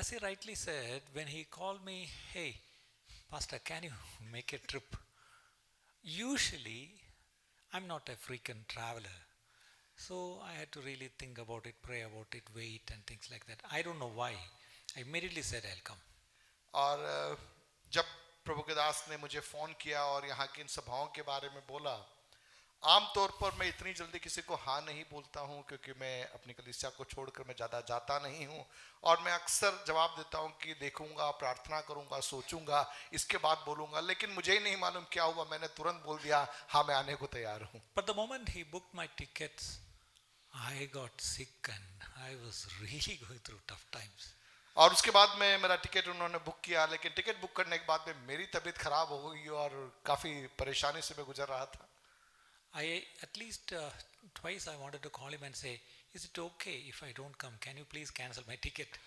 As he rightly said, when he called me, hey, Pastor, can you make a trip? Usually, I'm not a frequent traveler. So I had to really think about it, pray about it, wait, and things like that. I don't know why. I immediately said, I'll come. और जब प्रभु के दास ने मुझे phone किया और यहाँ की इन सभाओं के बारे में बोला, आमतौर पर मैं इतनी जल्दी किसी को हाँ नहीं बोलता हूँ, क्योंकि मैं अपनी कलीसिया को छोड़कर मैं ज़्यादा जाता नहीं हूँ। और मैं अक्सर जवाब देता हूँ कि देखूंगा, प्रार्थना करूंगा, सोचूंगा, इसके बाद बोलूंगा। लेकिन मुझे ही नहीं मालूम क्या हुआ, मैंने तुरंत बोल दिया हाँ मैं आने को तैयार हूँ। But the moment he booked my tickets, I got sick and I was really going through tough times. और उसके बाद में मेरा टिकट उन्होंने बुक किया, लेकिन टिकट बुक करने के बाद में मेरी तबीयत खराब हो गई और काफ़ी परेशानी से मैं गुजर रहा था। At least twice I wanted to call him and say, is it okay if I don't come? Can you please cancel my ticket?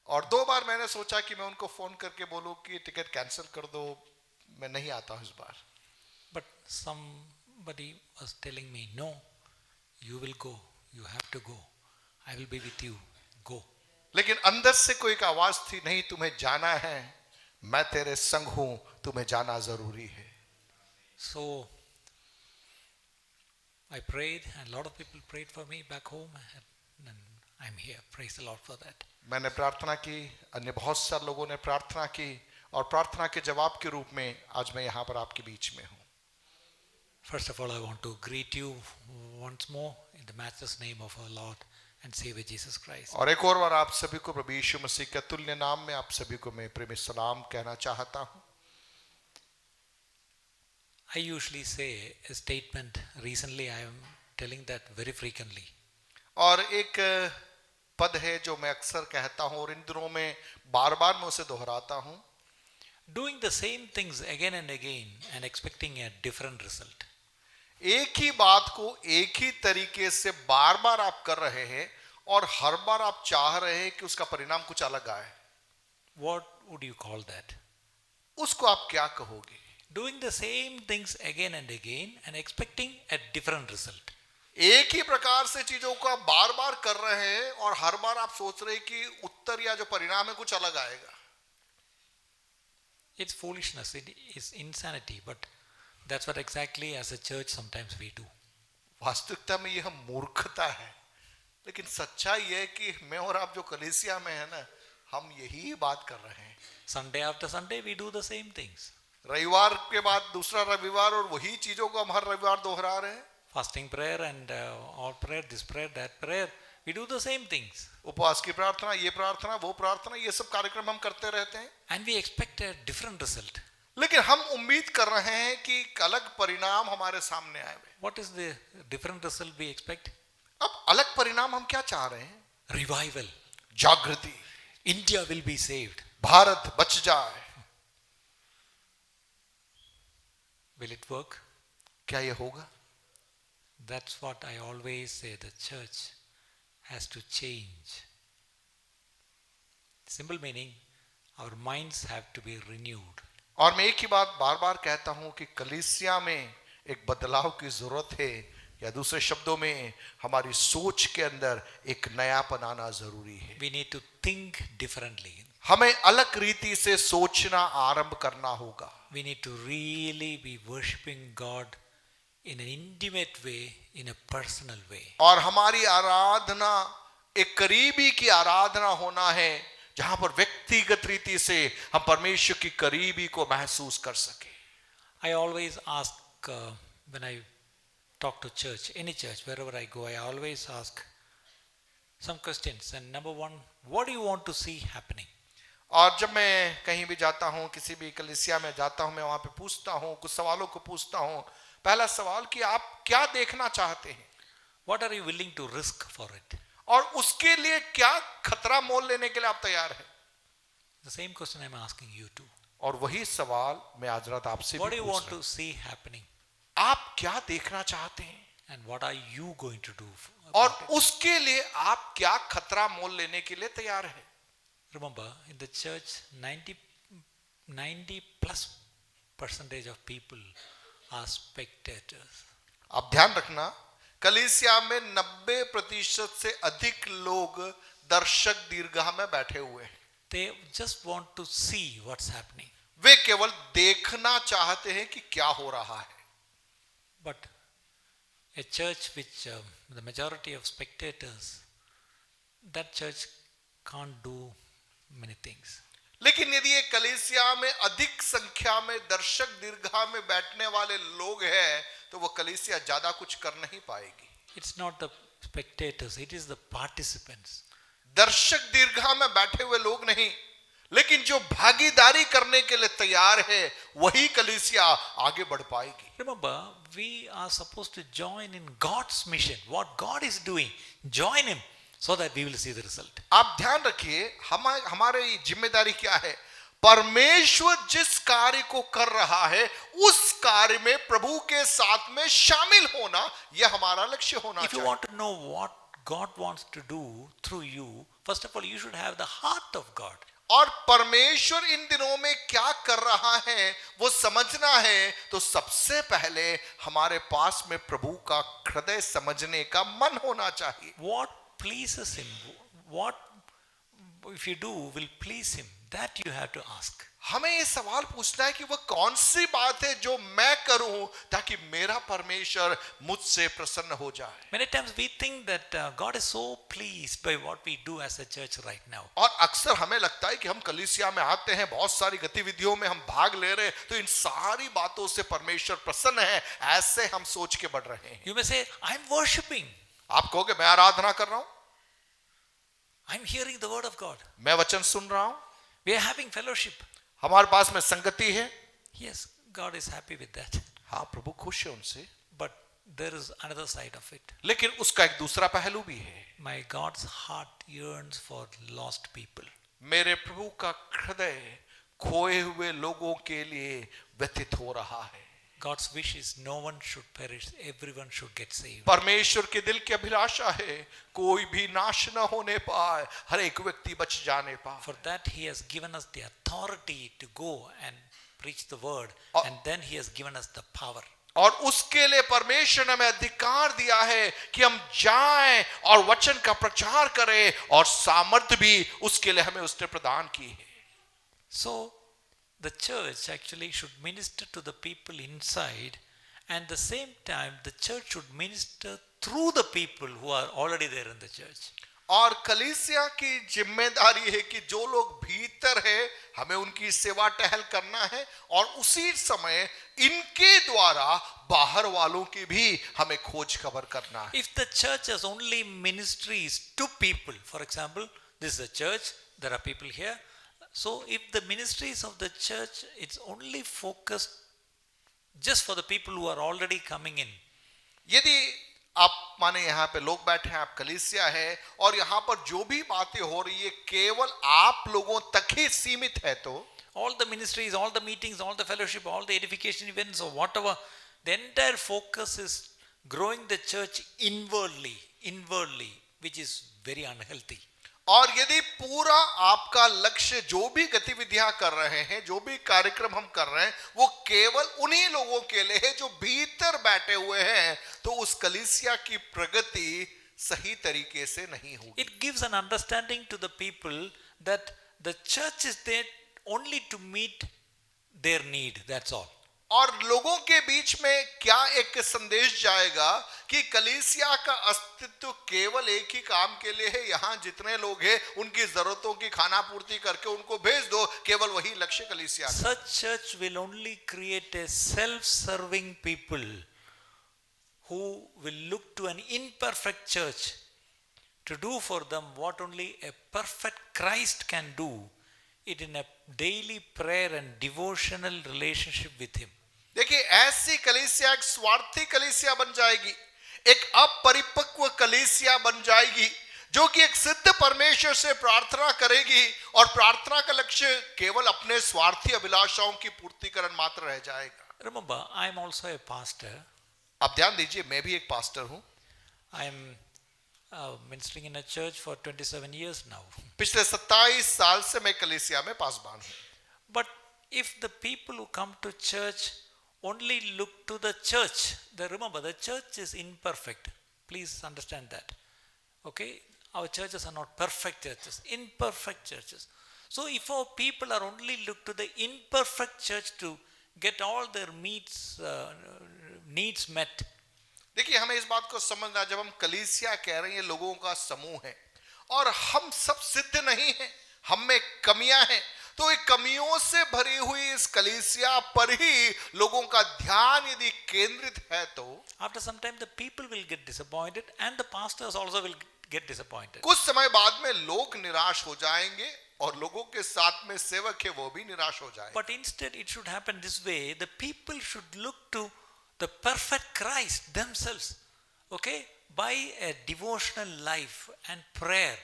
और 2 बार मैंने सोचा कि मैं उनको फोन करके बोलूं कि टिकट कैंसिल कर दो, मैं नहीं आता हूं इस बार। But somebody was telling me, no, you will go. You have to go. I will be with you. Go. लेकिन अंदर से कोई एक आवाज थी, नहीं तुम्हें जाना है, मैं तेरे संग हूं, तुम्हें जाना जरूरी है। So I prayed, and a lot of people prayed for me back home, and I'm here. Praise the Lord for that. मैंने प्रार्थना की, अन्य बहुत सारे लोगों ने प्रार्थना की, और प्रार्थना के जवाब के रूप में आज मैं यहाँ पर आपके बीच में हूँ। First of all, I want to greet you once more in the matchless name of our Lord and Savior Jesus Christ. और एक और बार आप सभी को प्रभु यीशु मसीह के तुल्य नाम में आप सभी को मैं प्रेमी सलाम कहना चाहता हूँ। I usually say a statement. Recently, I am telling that very frequently. और एक पद है जो मैं अक्सर कहता हूँ और इन दिनों में बार-बार मैं उसे दोहराता हूँ। Doing the same things again and again and expecting a different result. एक ही बात को एक ही तरीके से बार-बार आप कर रहे हैं और हर बार आप चाह रहे हैं कि उसका परिणाम कुछ अलग आए। What would you call that? उसको आप क्या कहोगे? Doing the same things again and again and expecting a different result. एक ही प्रकार से चीजों को आप बार-बार कर रहे हैं और हर बार आप सोच रहे हैं कि उत्तर या जो परिणाम है कुछ अलग आएगा। It's foolishness, it is insanity, but that's what exactly as a church sometimes we do. वास्तविकता में यह मूर्खता है, लेकिन सच्चाई है कि मैं और आप जो कलीसिया में है ना, हम यही बात कर रहे हैं। Sunday after Sunday we do the same things. रविवार के बाद दूसरा रविवार और वही चीजों को हम हर रविवार दोहरा रहे हैं। Fasting prayer and all prayer, this prayer, that prayer, we do the same things. उपवास की प्रार्थना, ये प्रार्थना, वो प्रार्थना, ये सब कार्यक्रम हम करते रहते हैं। And we expect a different result. लेकिन हम उम्मीद कर रहे हैं कि एक अलग परिणाम हमारे सामने आए। What is the different result we expect? अब अलग परिणाम हम क्या चाह रहे हैं? Revival. जागृति, India will be saved. Bharat बच जाए। Will it work? क्या ये होगा? That's what I always say, the church has to change. Simple meaning, our minds have to be renewed. और मैं एक ही बात बार-बार कहता हूं कि कलीसिया में एक बदलाव की जरूरत है, या दूसरे शब्दों में हमारी सोच के अंदर एक नयापन आना जरूरी है। We need to think differently. हमें अलग रीति से सोचना आरंभ करना होगा। We need to really be worshipping God in an intimate way, in a personal way. और हमारी आराधना एक करीबी की आराधना होना है, जहां पर व्यक्तिगत रीति से हम परमेश्वर की करीबी को महसूस कर सके। I always ask when I talk to church, any church, wherever I go, I always ask some questions. And number one, what do you want to see happening? और जब मैं कहीं भी जाता हूं, किसी भी कलीसिया में जाता हूं, मैं वहां पे पूछता हूं, कुछ सवालों को पूछता हूं। पहला सवाल कि आप क्या देखना चाहते हैं? What are you willing to risk for it? और उसके लिए क्या खतरा मोल लेने के लिए आप तैयार हैं? The same question I'm asking you too. और वही सवाल मैं आज रात आपसे भी What do you पूछ want रहा हूं। to see happening? आप क्या देखना चाहते हैं? And what are you going to do? और about it? उसके लिए आप क्या खतरा मोल लेने के लिए तैयार हैं? Remember, in the church, 90+% of people are spectators. आप ध्यान रखना, कलीसिया में 90% से अधिक लोग दर्शक दीर्घा में बैठे हुए हैं। They just want to see what's happening. वे केवल देखना चाहते हैं कि क्या हो रहा है. But a church which the majority of spectators, that church can't do many things. लेकिन यदि एक कलीसिया में अधिक संख्या में दर्शक दीर्घा में बैठने वाले लोग हैं तो वो कलीसिया ज्यादा कुछ कर नहीं पाएगी. It's not the spectators, it is the participants. दर्शक दीर्घा में बैठे हुए लोग नहीं, लेकिन जो भागीदारी करने के लिए तैयार है वही कलीसिया आगे बढ़ पाएगी. Remember, we are supposed to join in God's mission. What God is doing, join Him so that we will see the result. आप ध्यान रखिए, हमारी जिम्मेदारी क्या है. परमेश्वर जिस कार्य को कर रहा है उस कार्य में प्रभु के साथ में शामिल होना यह हमारा लक्ष्य होना If you चाहिए. want to know what God wants to do through you, first of all, you should have the heart of God. और परमेश्वर इन दिनों में क्या कर रहा है वो समझना है तो सबसे पहले हमारे पास में प्रभु का हृदय समझने का मन होना चाहिए. What pleases Him, what if you do will please Him, that you have to ask. हमें ये सवाल पूछना है कि वह कौन सी बात है जो मैं करूं ताकि मेरा परमेश्वर मुझसे प्रसन्न हो जाए. Many times we think that God is so pleased by what we do as a church right now. और अक्सर हमें लगता है कि हम कलीसिया में आते हैं, बहुत सारी गतिविधियों में हम भाग ले रहे हैं तो इन सारी बातों से परमेश्वर प्रसन्न है, ऐसे हम सोच के बढ़ रहे हैं. You may say, I'm worshipping, आप कहोगे मैं आराधना कर रहा हूं, I'm hearing the word of God, मैं वचन सुन रहा हूं, we are having fellowship. हमारे पास में संगति है. Yes, God is happy with that. हाँ, प्रभु खुश है उनसे. But there is another side of it. लेकिन उसका एक दूसरा पहलू भी है. My God's heart yearns for lost people. मेरे प्रभु का हृदय खोए हुए लोगों के लिए व्यथित हो रहा है. God's wish is no one should perish, everyone should get saved. परमेश्वर के दिल की अभिलाषा है कोई भी नाश न होने पाए, हर एक व्यक्ति बच जाने पाए. For that He has given us the authority to go and preach the word, and then He has given us the power. और उसके लिए परमेश्वर ने हमें अधिकार दिया है कि हम जाएं और वचन का प्रचार करें, और सामर्थ्य भी उसके लिए हमें उसने प्रदान की है. So the church actually should minister to the people inside, and at the same time the church should minister through the people who are already there in the church. और कलीसिया की जिम्मेदारी है कि जो लोग भीतर है हमें उनकी सेवा टहल करना है, और उसी समय इनके द्वारा बाहर वालों की भी हमें खोज खबर करना है. If the church has only ministries to people, for example, this is a church, there are people here. So if the ministries of the church, it's only focused just for the people who are already coming in. यदि आप माने यहाँ पे लोग बैठे हैं, आप कलीसिया है और यहाँ पर जो भी बातें हो रही है केवल आप लोगों तक ही सीमित है, तो all the ministries, all the meetings, all the fellowship, all the edification events or whatever, the entire focus is growing the church inwardly, which is very unhealthy. और यदि पूरा आपका लक्ष्य जो भी गतिविधियां कर रहे हैं, जो भी कार्यक्रम हम कर रहे हैं, वो केवल उन्हीं लोगों के लिए है जो भीतर बैठे हुए हैं, तो उस कलीसिया की प्रगति सही तरीके से नहीं होगी. It gives an understanding to the people that the church is there only to meet their need, that's all. और लोगों के बीच में क्या एक संदेश जाएगा कि कलीसिया का अस्तित्व केवल एक ही काम के लिए है, यहाँ जितने लोग हैं उनकी जरूरतों की खाना पूर्ति करके उनको भेज दो, केवल वही लक्ष्य कलीसिया का. Such church will only create a self-serving people who will look to an imperfect church to do for them what only a perfect Christ can do, it in a daily prayer and devotional relationship with Him. देखिए, ऐसी कलीसिया एक स्वार्थी कलीसिया बन जाएगी, एक अपरिपक्व कलीसिया बन जाएगी जो कि एक सिद्ध परमेश्वर से प्रार्थना करेगी और प्रार्थना का लक्ष्य केवल अपने स्वार्थी अभिलाषाओं की पूर्तिकरण मात्र रह जाएगा. Remember, I am also a pastor. आप ध्यान दीजिए, मैं भी एक पास्टर हूं. I am ministering in a church for 27 years now. पिछले 27 साल से मैं कलीसिया में पासबान हूं. But if the people who come to church only look to the church, remember the church is imperfect. Please understand that. Okay? Our churches are not perfect churches, imperfect churches. So if our people are only look to the imperfect church to get all their needs met, देखिए हमें इस बात को समझना, जब हम कलीसिया कह रहे हैं लोगों का समूह है और हम सब सिद्ध नहीं हैं, हम में कमियां हैं, तो एक कमियों से भरी हुई इस कलीसिया पर ही लोगों का ध्यान यदि केंद्रित है तो after some time the people will get disappointed and the pastors also will get disappointed. कुछ समय बाद में लोग निराश हो जाएंगे और लोगों के साथ में सेवक है वो भी निराश हो जाएंगे. But instead it should happen this way. The people should look to the perfect Christ themselves, okay, by a devotional life and prayer,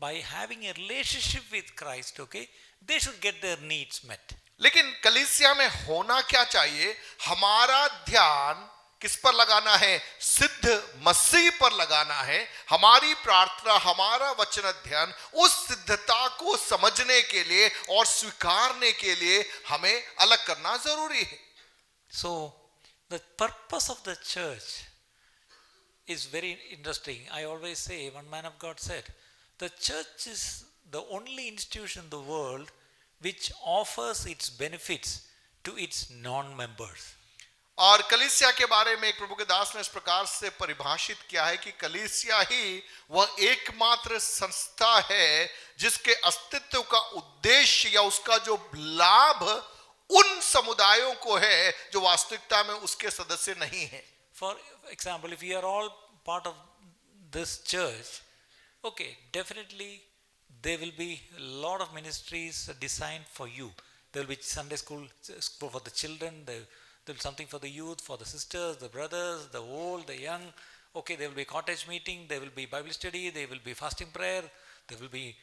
by having a relationship with Christ, okay, they should get their needs met. लेकिन कलीसिया में होना क्या चाहिए? हमारा ध्यान किस पर लगाना है? सिद्ध मसीह पर लगाना है. हमारी प्रार्थना, हमारा वचन अध्ययन उस सिद्धता को समझने के लिए और स्वीकारने के लिए हमें अलग करना जरूरी है. So the purpose of the church is very interesting. I always say, one man of God said, the church is the only institution in the world which offers its benefits to its non-members. और कलीसिया के बारे में एक प्रभु के दास ने इस प्रकार से परिभाषित किया है कि कलीसिया ही वह एकमात्र संस्था है जिसके अस्तित्व का उद्देश्य या उसका जो लाभ उन समुदायों को है जो वास्तविकता में उसके सदस्य नहीं है. For example, if you are all part of this church, okay, definitely there will be a lot of ministries designed for you. There will be Sunday school for the children, there will be something for the youth, for the sisters, the brothers, the old, the young. Okay, there will be cottage meeting, there will be Bible study, there will be fasting prayer, there will be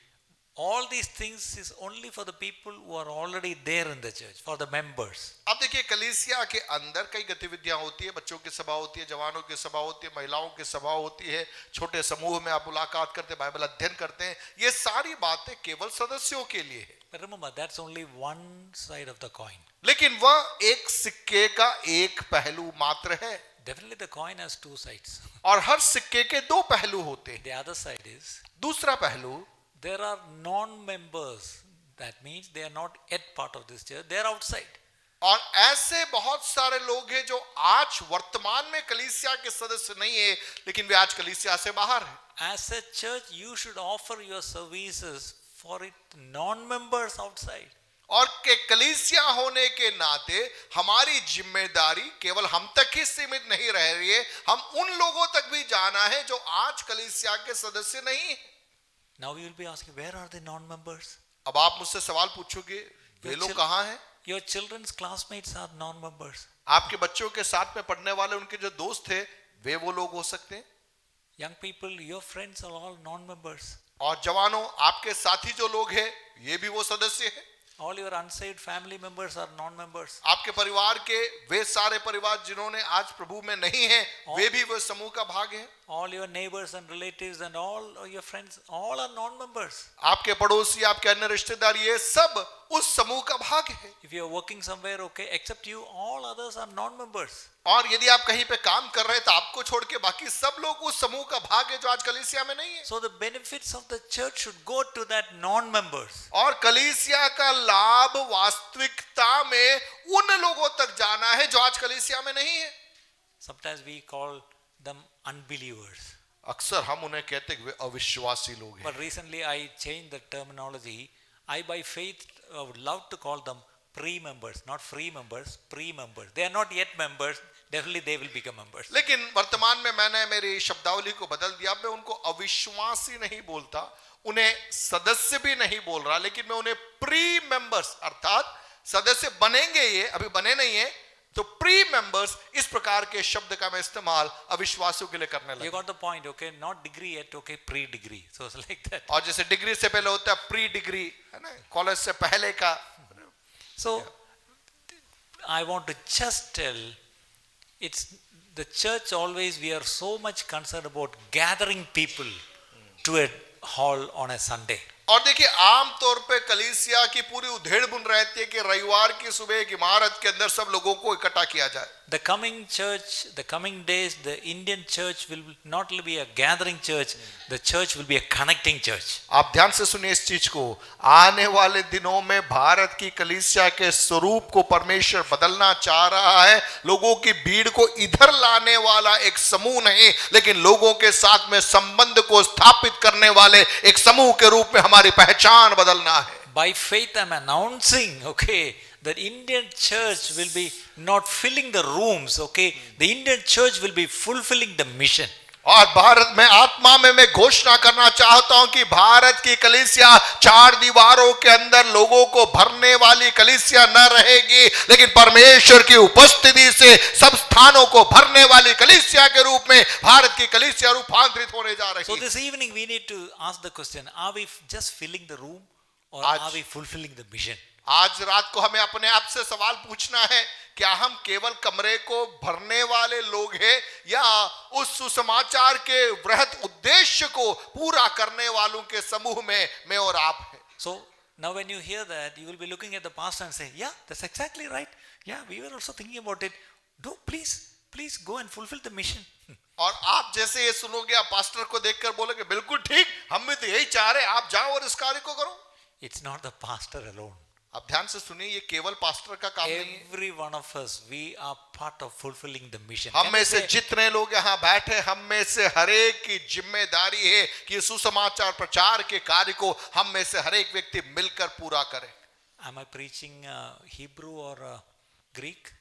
all these things is only for the people who are already there in the church, for the members. अब देखिए कलीसिया के अंदर कई गतिविधियां होती है. बच्चों की सभा होती है, जवानों की सभा होती है, महिलाओं की सभा होती है, छोटे समूह में आप मुलाकात करते हैं, बाइबल अध्ययन करते हैं. ये सारी बातें केवल सदस्यों के लिए है. But remember, that's only one side of the coin. लेकिन वह एक सिक्के का एक पहलू मात्र है. Definitely the coin has two sides. और हर सिक्के के दो पहलू होते हैं. The other side is, दूसरा पहलू, there are non-members. That means they are not yet part of this church. They are outside. और ऐसे बहुत सारे लोग हैं जो आज वर्तमान में कलीसिया के सदस्य नहीं है लेकिन वे आज कलीसिया से बाहर हैं. As a church, you should offer your services for it non-members outside. और के कलीसिया होने के नाते हमारी जिम्मेदारी केवल हम तक ही सीमित नहीं रह रही है, हम उन लोगों तक भी जाना है जो आज कलीसिया के सदस्य नहीं है. Now you will be asking, where are the non-members? अब आप मुझसे सवाल पूछोगे, वे लोग कहाँ हैं? Your children's classmates are non-members. आपके बच्चों के साथ में पढ़ने वाले उनके जो दोस्त थे वे वो लोग हो सकते हैं. Young people, your friends are all non-members. और जवानों, आपके साथी जो लोग हैं ये भी वो सदस्य हैं. All your unsaved family members are non-members. आपके परिवार के वे सारे परिवार जिन्होंने आज प्रभु में नहीं हैं वे भी वो समूह का भाग हैं. All your neighbors and relatives and all your friends, all are non-members. आपके पड़ोसी, आपके अन्य रिश्तेदार, ये सब उस समूह का भाग है. If you are working somewhere, okay, except you, all others are non-members. और यदि आप कहीं पे काम कर रहे हैं तो आपको छोड़ के बाकी सब लोग उस समूह का भाग है जो आज कलीसिया में नहीं है. So the benefits of the church should go to that non-members. और कलीसिया का लाभ वास्तविकता में उन लोगों तक जाना है जो आज कलीसिया में नहीं है. Sometimes we call them unbelievers. अक्सर हम उन्हें कहते हैं वे अविश्वासी लोग हैं. But recently I changed the terminology. I by faith would love to call them pre-members, not free members, pre-members. They are not yet members. Definitely they will become members. लेकिन वर्तमान में मैंने मेरी शब्दावली को बदल दिया. मैं उनको अविश्वासी नहीं बोलता, उन्हें सदस्य भी नहीं बोल रहा, लेकिन मैं उन्हें प्री मेंबर्स अर्थात सदस्य बनेंगे, ये अभी बने नहीं है, तो प्री मेंबर्स इस प्रकार के शब्द का मैं इस्तेमाल अविश्वासियों के लिए करने लगा. You got the point, okay? Not degree yet, okay? Pre-degree. So it's like that. और जैसे डिग्री से पहले होता है प्री डिग्री, है ना, कॉलेज से पहले का. So I want to just tell, it's the church always, we are so much concerned about gathering people to a hall on a Sunday. और देखिए आम तौर पे कलीसिया की पूरी उधेड़ बुन रहती है कि रविवार की सुबह एक इमारत के अंदर सब लोगों को इकट्ठा किया जाए. the coming church, the coming days, the Indian church will not be a gathering church, the church will be a connecting church. आप ध्यान से सुनिए इस चीज को। आने वाले दिनों में भारत की कलीसिया के स्वरूप को परमेश्वर बदलना चाह रहा है। लोगों की भीड़ को इधर लाने वाला एक समूह नहीं, लेकिन लोगों के साथ में संबंध को स्थापित करने वाले एक समूह के रूप में हमारी पहचान बदलना है। By faith I'm announcing, okay, that Indian church will be not filling the rooms, okay, the Indian church will be fulfilling the mission. और भारत में आत्मा में मैं घोषणा करना चाहता हूं कि भारत की कलीसिया चार दीवारों के अंदर लोगों को भरने वाली कलीसिया न रहेगी, लेकिन परमेश्वर की उपस्थिति से सब स्थानों को भरने वाली कलीसिया के रूप में भारत की कलीसिया रूपांतरित होने जा रही So है। this evening we need to ask the question, are we just filling the room or आज- are we fulfilling the mission? आज रात को हमें अपने आप से सवाल पूछना है, क्या हम केवल कमरे को भरने वाले लोग हैं या उस सुसमाचार के वृहत उद्देश्य को पूरा करने वालों के समूह में मैं और आप हैं। So now when you hear that, you will be looking at the pastor and say, yeah, that's exactly right. Yeah, we were also thinking about it. Do please go and fulfill the mission. और आप जैसे ये सुनोगे, आप pastor को देखकर बोलोगे बिल्कुल ठीक, हम भी तो यही चाह रहे हैं, आप जाओ और इस कार्य को करो। It's not the pastor alone. आप ध्यान से सुनिए, ये केवल पास्टर का काम नहीं है। Every one of us, we are part of fulfilling the mission. हम Can में you से say, जितने लोग यहाँ बैठे, हम में से हरेक की जिम्मेदारी है कि सुसमाचार प्रचार के कार्य को हम में से हरेक व्यक्ति मिलकर पूरा करे। am I preaching Hebrew or Greek?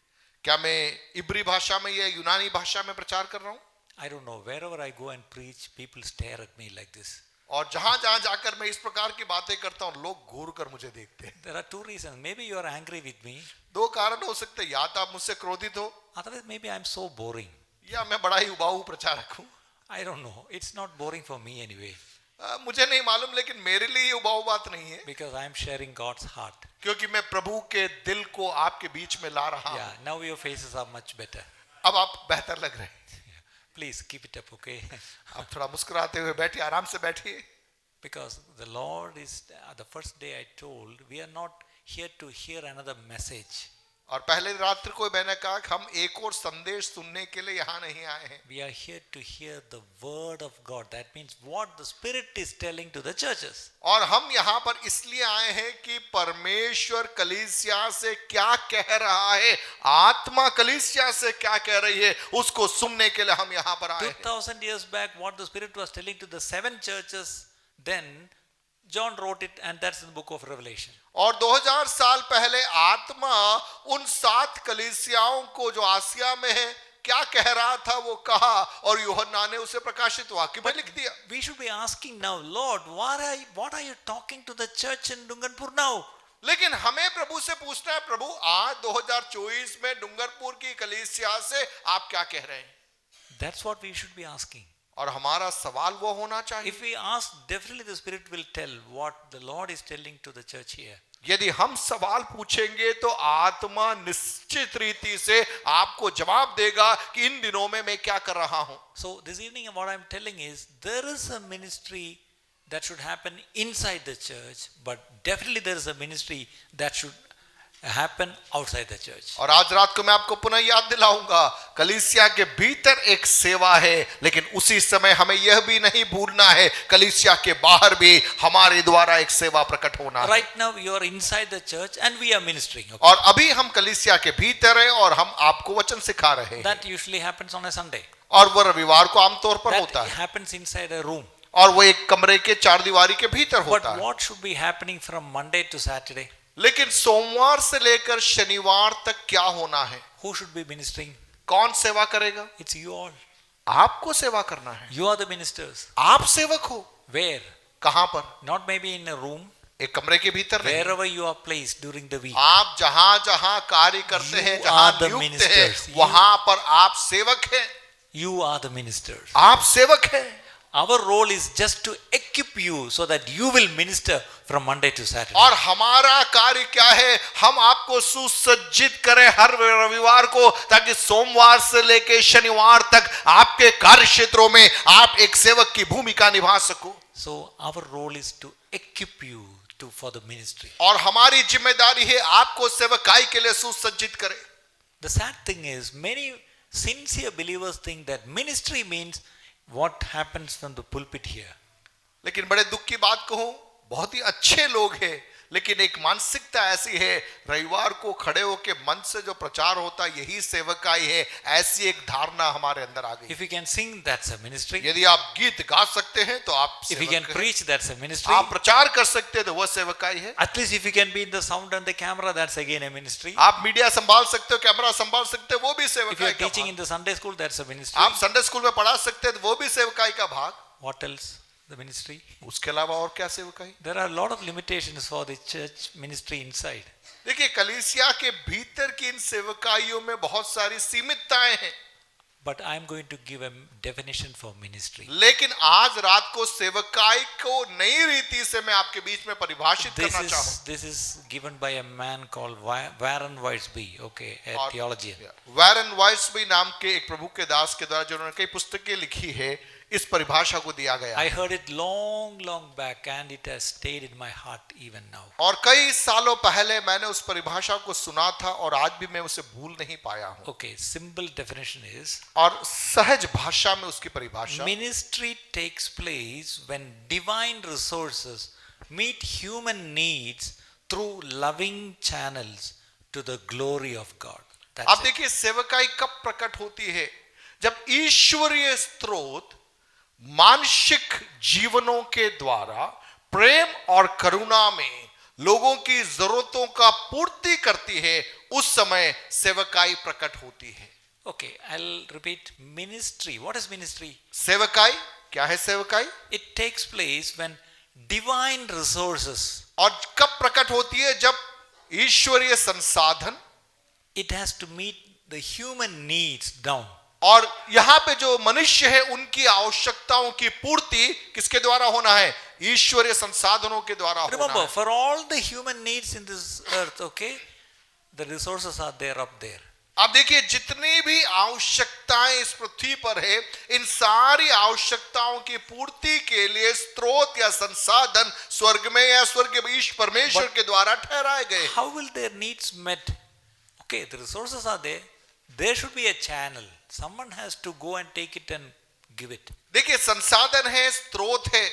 क्या मैं इब्री भाषा में या यूनानी भाषा में प्रचार कर रहा हूँ? I don't know. Wherever I go and preach, people stare at me like this. और जहां जहां जाकर मैं इस प्रकार की बातें करता हूं, लोग घूर कर मुझे देखते हैं। There are two reasons. Maybe you are angry with me. दो कारण हो सकते हैं, या तो आप मुझसे क्रोधित हो Otherwise, maybe I'm so boring. या मैं बड़ा ही उबाऊ प्रचारक हूं। I don't know. It's not boring for me anyway. मुझे नहीं मालूम, लेकिन मेरे लिए ये उबाऊ बात नहीं है, Because I'm sharing God's heart. क्योंकि मैं प्रभु के दिल को आपके बीच में ला रहा Yeah, हूं। now your faces are much better. अब आप बेहतर लग रहे हैं। Please keep it up, okay? आप थोड़ा मुस्कुराते हुए बैठिए, आराम से बैठिए। Because the Lord is, the first day I told, we are not here to hear another message. और पहले रात्र को मैंने कहा कि हम एक और संदेश सुनने के लिए यहाँ नहीं आए हैं। We are here to hear the word of God. That means what the Spirit is telling to the churches. और हम यहाँ पर इसलिए आए हैं कि परमेश्वर कलीसिया से क्या कह रहा है, आत्मा कलीसिया से क्या कह रही है, उसको सुनने के लिए हम यहाँ पर आए हैं। 2000 years back, what the Spirit was telling to the 7 churches, then John wrote it, and that's in the book of Revelation. और 2000 साल पहले आत्मा उन 7 कलीसियाओं को जो आसिया में है क्या कह रहा था वो कहा, और यूहन्ना ने उसे प्रकाशित वाक्य में लिख दिया। We should be asking now, Lord, what are you talking to the church in Dunganpur now? लेकिन हमें प्रभु से पूछना है, प्रभु आज 2024 में डूंगरपुर की कलीसिया से आप क्या कह रहे हैं? That's what we should be asking. और हमारा सवाल वो होना चाहिए। If we ask, definitely the Spirit will tell what the Lord is telling to the church here. यदि हम सवाल पूछेंगे तो आत्मा निश्चित रीति से आपको जवाब देगा कि इन दिनों में मैं क्या कर रहा हूं। So this evening what I'm telling is, there is a ministry that should happen inside the church, but definitely there is a ministry that should happen outside the church. और आज रात को मैं आपको पुनः याद दिलाऊंगा, कलीसिया के भीतर एक सेवा है, लेकिन उसी समय हमें यह भी नहीं भूलना है कलीसिया के बाहर भी हमारे द्वारा एक सेवा प्रकट होना है। Right now you are inside the church and we are ministering. Okay? और अभी हम कलीसिया के भीतर हैं और हम आपको वचन सिखा रहे हैं, That usually happens on a Sunday. और वो रविवार को आमतौर पर That होता है, happens inside a room. और वो एक कमरे के चार दीवारी के भीतर But होता है। what should be happening from Monday to Saturday? लेकिन सोमवार से लेकर शनिवार तक क्या होना है? Who should be ministering? कौन सेवा करेगा? It's you all. आपको सेवा करना है। You are the ministers. आप सेवक हो। Where? कहां पर? Not maybe in a room. एक कमरे के भीतर नहीं। Wherever you are placed during the week. आप जहां जहां कार्य करते You हैं, जहां are the नियुक्त हैं, ministers. वहां पर आप सेवक हैं। You are the ministers. आप सेवक हैं। Our role is just to equip you so that you will minister from Monday to Saturday. और हमारा कार्य क्या है? हम आपको सुसज्जित करें हर रविवार को, ताकि सोमवार से लेकर शनिवार तक आपके कार्य क्षेत्रों में आप एक सेवक की भूमिका निभा सको। So our role is to equip you for the ministry. और हमारी जिम्मेदारी है आपको सेवकाई के लिए सुसज्जित करें। The sad thing is, many sincere believers think that ministry means what happens from the pulpit here. लेकिन बड़े दुख की बात कहूं, बहुत ही अच्छे लोग हैं, लेकिन एक मानसिकता ऐसी है, रविवार को खड़े होकर मंच से जो प्रचार होता है यही सेवकाई है, ऐसी एक धारणा हमारे अंदर आ गई। If you can sing, that's a ministry. यदि आप गीत गा सकते हैं तो आप If you सेवक can हैं। preach, that's a ministry. आप प्रचार कर सकते हैं तो वह सेवकाई है। At least if you can be in the sound and the camera, that's again a ministry. आप मीडिया संभाल सकते हो, कैमरा संभाल सकते हो, वो भी If you सेवकाई are का teaching भाग। in the Sunday school, that's a ministry. आप संडे स्कूल में पढ़ा सकते हैं तो वो भी सेवकाई का भाग। What else? The ministry. उसके अलावा और क्या सेवकाई? There are a lot of limitations for the church ministry inside. देखिए, कलीसिया के भीतर की इन सेवकाइयों में बहुत सारी सीमितताएं हैं, But I am going to give a definition for ministry. लेकिन आज रात को सेवकाई को नई रीति से मैं आपके बीच में परिभाषित करना चाहूं। This is given by a man called Warren Wiersbe, okay, a theologian. Warren Wiersbe नाम के एक प्रभु के दास के द्वारा जिन्होंने कई पुस्तकें लिखी है, इस परिभाषा को दिया गया। I heard it long back and it has stayed in my heart even now. और कई सालों पहले मैंने उस परिभाषा को सुना था और आज भी मैं उसे भूल नहीं पाया हूं। Okay, simple definition is और सहज भाषा में उसकी परिभाषा, ministry takes place when divine resources meet human needs through loving channels to the glory of God. आप That's it. देखिए सेवकाई कब प्रकट होती है, जब ईश्वरीय स्रोत मानसिक जीवनों के द्वारा प्रेम और करुणा में लोगों की जरूरतों का पूर्ति करती है, उस समय सेवकाई प्रकट होती है। Okay, I'll repeat ministry. What is ministry? सेवकाई क्या है? सेवकाई It takes place when divine resources, और कब प्रकट होती है? जब ईश्वरीय संसाधन, it has to meet the human needs down. और यहां पे जो मनुष्य है उनकी आवश्यकताओं की पूर्ति किसके द्वारा होना है? ईश्वरीय संसाधनों के द्वारा होना Remember, है। for all the human needs in this earth, okay, the resources are there up there. आप देखिए, जितनी भी आवश्यकताएं इस पृथ्वी पर है, इन सारी आवश्यकताओं की पूर्ति के लिए स्रोत या संसाधन स्वर्ग में या स्वर्ग में ईश परमेश्वर के द्वारा ठहराए गए। How will their needs met? Okay, the resources are there. There should be a channel. Someone has to go and take it and give it. देखिए, संसाधन है, स्रोत है,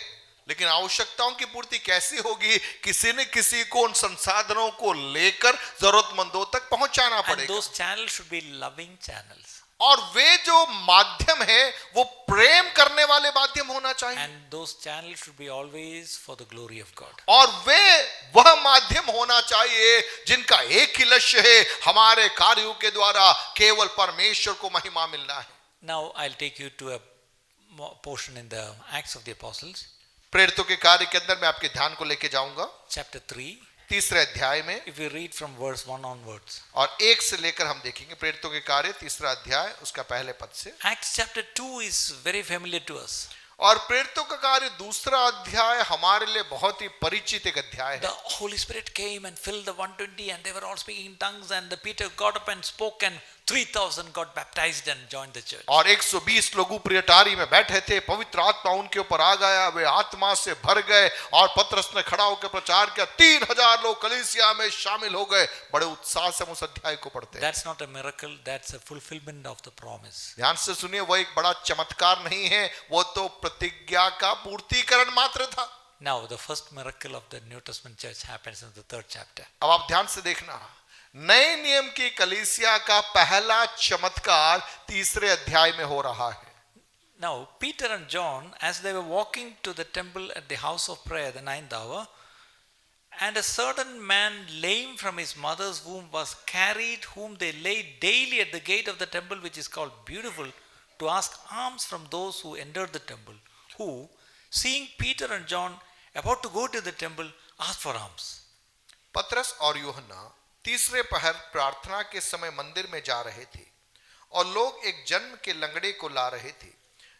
लेकिन आवश्यकताओं की पूर्ति कैसी होगी? किसी न किसी को उन संसाधनों को लेकर जरूरतमंदों तक पहुंचाना And पड़ेगा। those channels should be loving channels. और वे जो माध्यम है वो प्रेम करने वाले माध्यम होना चाहिए, And those channels should be always for the glory of God. और वे वह माध्यम होना चाहिए जिनका एक ही लक्ष्य है, हमारे कार्यों के द्वारा केवल परमेश्वर को महिमा मिलना है। Now I'll take you to a portion in the Acts of the Apostles, प्रेरितों के कार्य के अंदर मैं आपके ध्यान को लेके जाऊंगा chapter 3. तीसरे अध्याय में, If you read from verse 1 onwards. और 1 से लेकर हम देखेंगे प्रेरितों के कार्य तीसरा अध्याय उसका पहले पद से। Acts chapter 2 is very familiar to us. और प्रेरितों का कार्य दूसरा अध्याय हमारे लिए बहुत ही परिचित एक अध्याय है। The Holy Spirit came and filled the 120 and they were all speaking in tongues, and the Peter got up and spoke and 3,000 got baptized and joined the church. और 120 लोग ऊपरी अटारी में बैठे थे, पवित्र आत्मा उनके ऊपर आ गया, वे आत्मा से भर गए और पतरस ने खड़ा होकर प्रचार किया, 3000 लोग कलीसिया में शामिल हो गए। बड़े उत्साह से हम उस अध्याय को पढ़ते हैं। That's not a miracle, that's a fulfillment of the promise. ध्यान से सुनिए, वो एक बड़ा चमत्कार नहीं है, वो तो प्रतिज्ञा का पूर्तिकरण मात्र था। Now the first miracle of the New Testament church happens in the 3rd chapter. अब आप ध्यान से देखना, नए नियम की कलीसिया का पहला चमत्कार तीसरे अध्याय में हो रहा है। Now Peter and John, as they were walking to the temple at the house of prayer, the 9th hour, and a certain man lame from his mother's womb was carried, whom they laid daily at the gate of the temple, which is called Beautiful, to ask alms from those who entered the temple, who, seeing Peter and John about to go to the temple, asked for alms. पतरस और यूहन्ना तीसरे पहर प्रार्थना के समय मंदिर में जा रहे थे, और लोग एक जन्म के लंगड़े को ला रहे थे,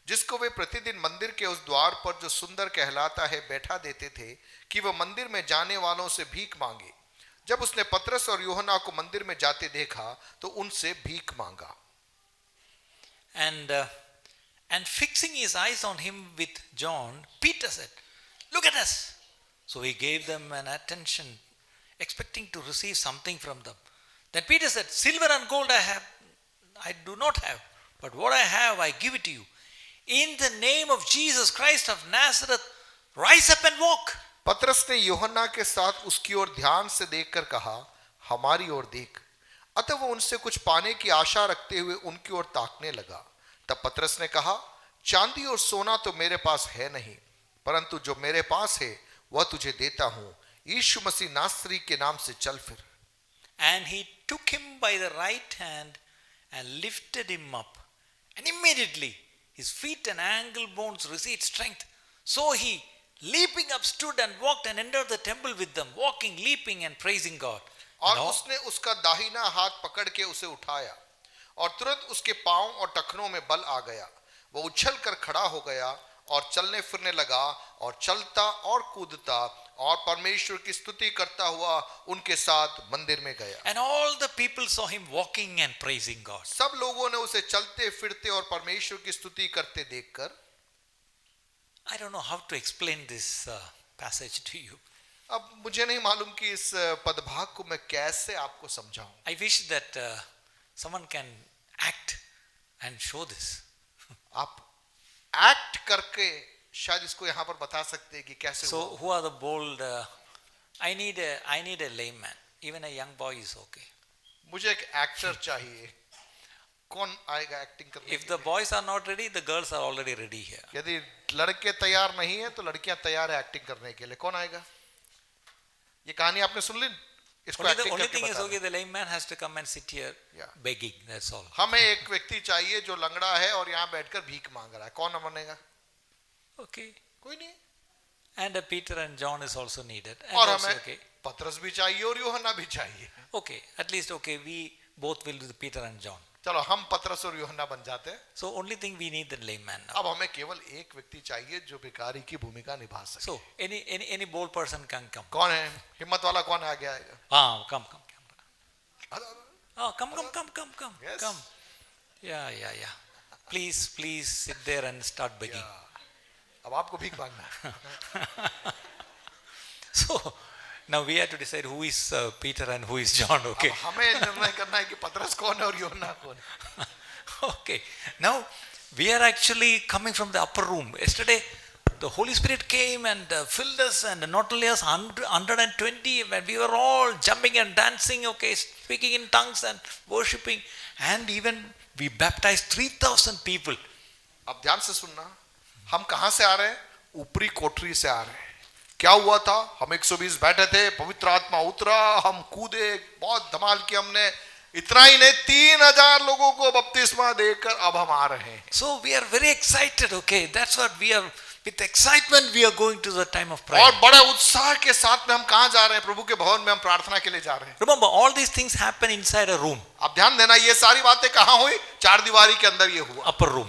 जिसको वे प्रतिदिन मंदिर के उस द्वार पर जो सुंदर कहलाता है बैठा देते थे, कि वह मंदिर में जाने वालों से भीख मांगे। जब उसने पतरस और यूहन्ना को मंदिर में जाते देखा तो उनसे भीख मांगा। And fixing his eyes on him with John, Peter said, "Look at us." So he gave them an attention, expecting to receive something from them. Then Peter said, silver and gold I do not have, but what I have I give it to you. In the name of Jesus Christ of Nazareth, rise up and walk. पतरस ने यूहन्ना के साथ उसकी ओर ध्यान से देखकर कहा, हमारी ओर देख। अतः वो उनसे कुछ पाने की आशा रखते हुए उनकी ओर ताकने लगा। तब पतरस ने कहा, चांदी और सोना तो मेरे पास है नहीं, परंतु जो मेरे पास है वह तुझे देता हूं। यीशु मसीह नासरी के नाम से चल फिर। And he took him by the right hand and lifted him up. And immediately his feet and ankle bones received strength. So he, leaping up, stood and walked and entered the temple with them, walking, leaping and praising God. और उसने उसका दाहिना हाथ पकड़ के उसे उठाया और तुरंत उसके पांव और टखनों में बल आ गया। वो उछल कर खड़ा हो गया और चलने फिरने लगा और चलता और कूदता और परमेश्वर की स्तुति करता हुआ उनके साथ मंदिर में गया। And all the people saw him walking and praising God. सब लोगों ने उसे चलते फिरते और परमेश्वर की स्तुति करते देखकर, I don't know how to explain this passage to you. अब मुझे नहीं मालूम कि इस पदभाग को मैं कैसे आपको समझाऊं। I wish that someone can act and show this. आप एक्ट करके शायद इसको यहाँ पर बता सकते हैं कि कैसे So हुआ। who are the bold? I need a layman. Even a young boy is okay. मुझे एक एक्टर चाहिए। कौन आएगा एक्टिंग करने If के the लिए? boys are not ready, the girls are already ready here. यदि लड़के तैयार नहीं है तो लड़कियां तैयार है एक्टिंग करने के लिए। कौन आएगा? ये कहानी आपने सुन ली? इसको Only the एक्टिंग only करके thing is बता okay. दें। The layman has to come and sit here Yeah. begging. That's all. हमें एक व्यक्ति चाहिए जो लंगड़ा है और यहाँ बैठकर भीख मांग रहा है। कौन बनेगा? Okay. कोई नहीं। And Peter and John is also needed. And और also हमें okay. पतरस भी चाहिए और यूहन्ना भी चाहिए। Okay. At least okay. We both will do the Peter and John. चलो हम पतरस और यूहन्ना बन जाते हैं। So only thing we need the layman now. अब हमें केवल एक व्यक्ति चाहिए जो भिखारी की भूमिका निभा सके। So any bold person can come. कौन है? हिम्मत वाला कौन आगे आएगा? Ah, come. अरे, Oh, come. Yes. Come. Yeah. Please sit there and start begging. अब आपको भीख मांगना है। So now we have to decide who is Peter and who is John. Okay. अब हमें निर्णय करना है कि पतरस कौन है और यूहन्ना कौन है। Okay. Now we are actually coming from the upper room. Yesterday the Holy Spirit came and filled us, and not only us, 120, when we were all jumping and dancing, okay, speaking in tongues and worshipping, and even we baptized 3,000 people. अब ध्यान से सुनना, हम कहां से आ रहे हैं? ऊपरी कोठरी से आ रहे हैं। क्या हुआ था? हम 120 बैठे थे, पवित्र आत्मा उतरा, हम कूदे, बहुत धमाल किया हमने। इतना ही नहीं, 3000 लोगों को बपतिस्मा देकर अब हम आ रहे हैं। So we are very excited. Okay, that's what we are. With excitement we are going to the time of prayer. और बड़े उत्साह के साथ में हम कहां जा रहे हैं? प्रभु के भवन में हम प्रार्थना के लिए जा रहे हैं। Remember, all these things happen inside a room. अब ध्यान देना, ये सारी बातें कहां हुई? चार दीवारी के अंदर ये हुआ, Upper room.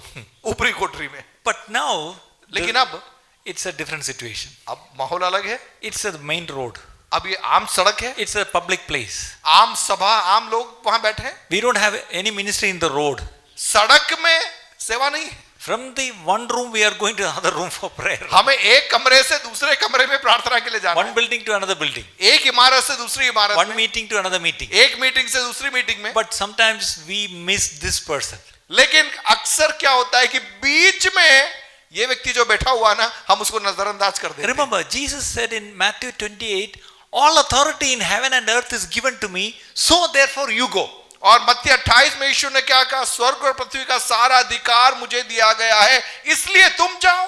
ऊपरी कोठरी में। But now लेकिन अब it's a different situation. अब माहौल अलग है। It's a main road. अब ये आम सड़क है, It's a public place. आम सभा, आम लोग वहां बैठे हैं। We don't have any ministry in the road. सड़क में सेवा नहीं है। From the one room we are going to another room for prayer. हमें एक कमरे से दूसरे कमरे में प्रार्थना के लिए जाना One है। building to another building. एक इमारत से दूसरी इमारत One में, meeting to another meeting. एक मीटिंग से दूसरी मीटिंग में। But sometimes we miss this person. लेकिन अक्सर क्या होता है कि बीच में ये व्यक्ति जो बैठा हुआ ना, हम उसको नजरअंदाज कर देते हैं। Remember, Jesus said in Matthew 28, all authority in heaven and earth is given to me, so therefore you go. और मत्ती 28 में यीशु ने क्या कहा? स्वर्ग और पृथ्वी का सारा अधिकार मुझे दिया गया है, इसलिए तुम जाओ।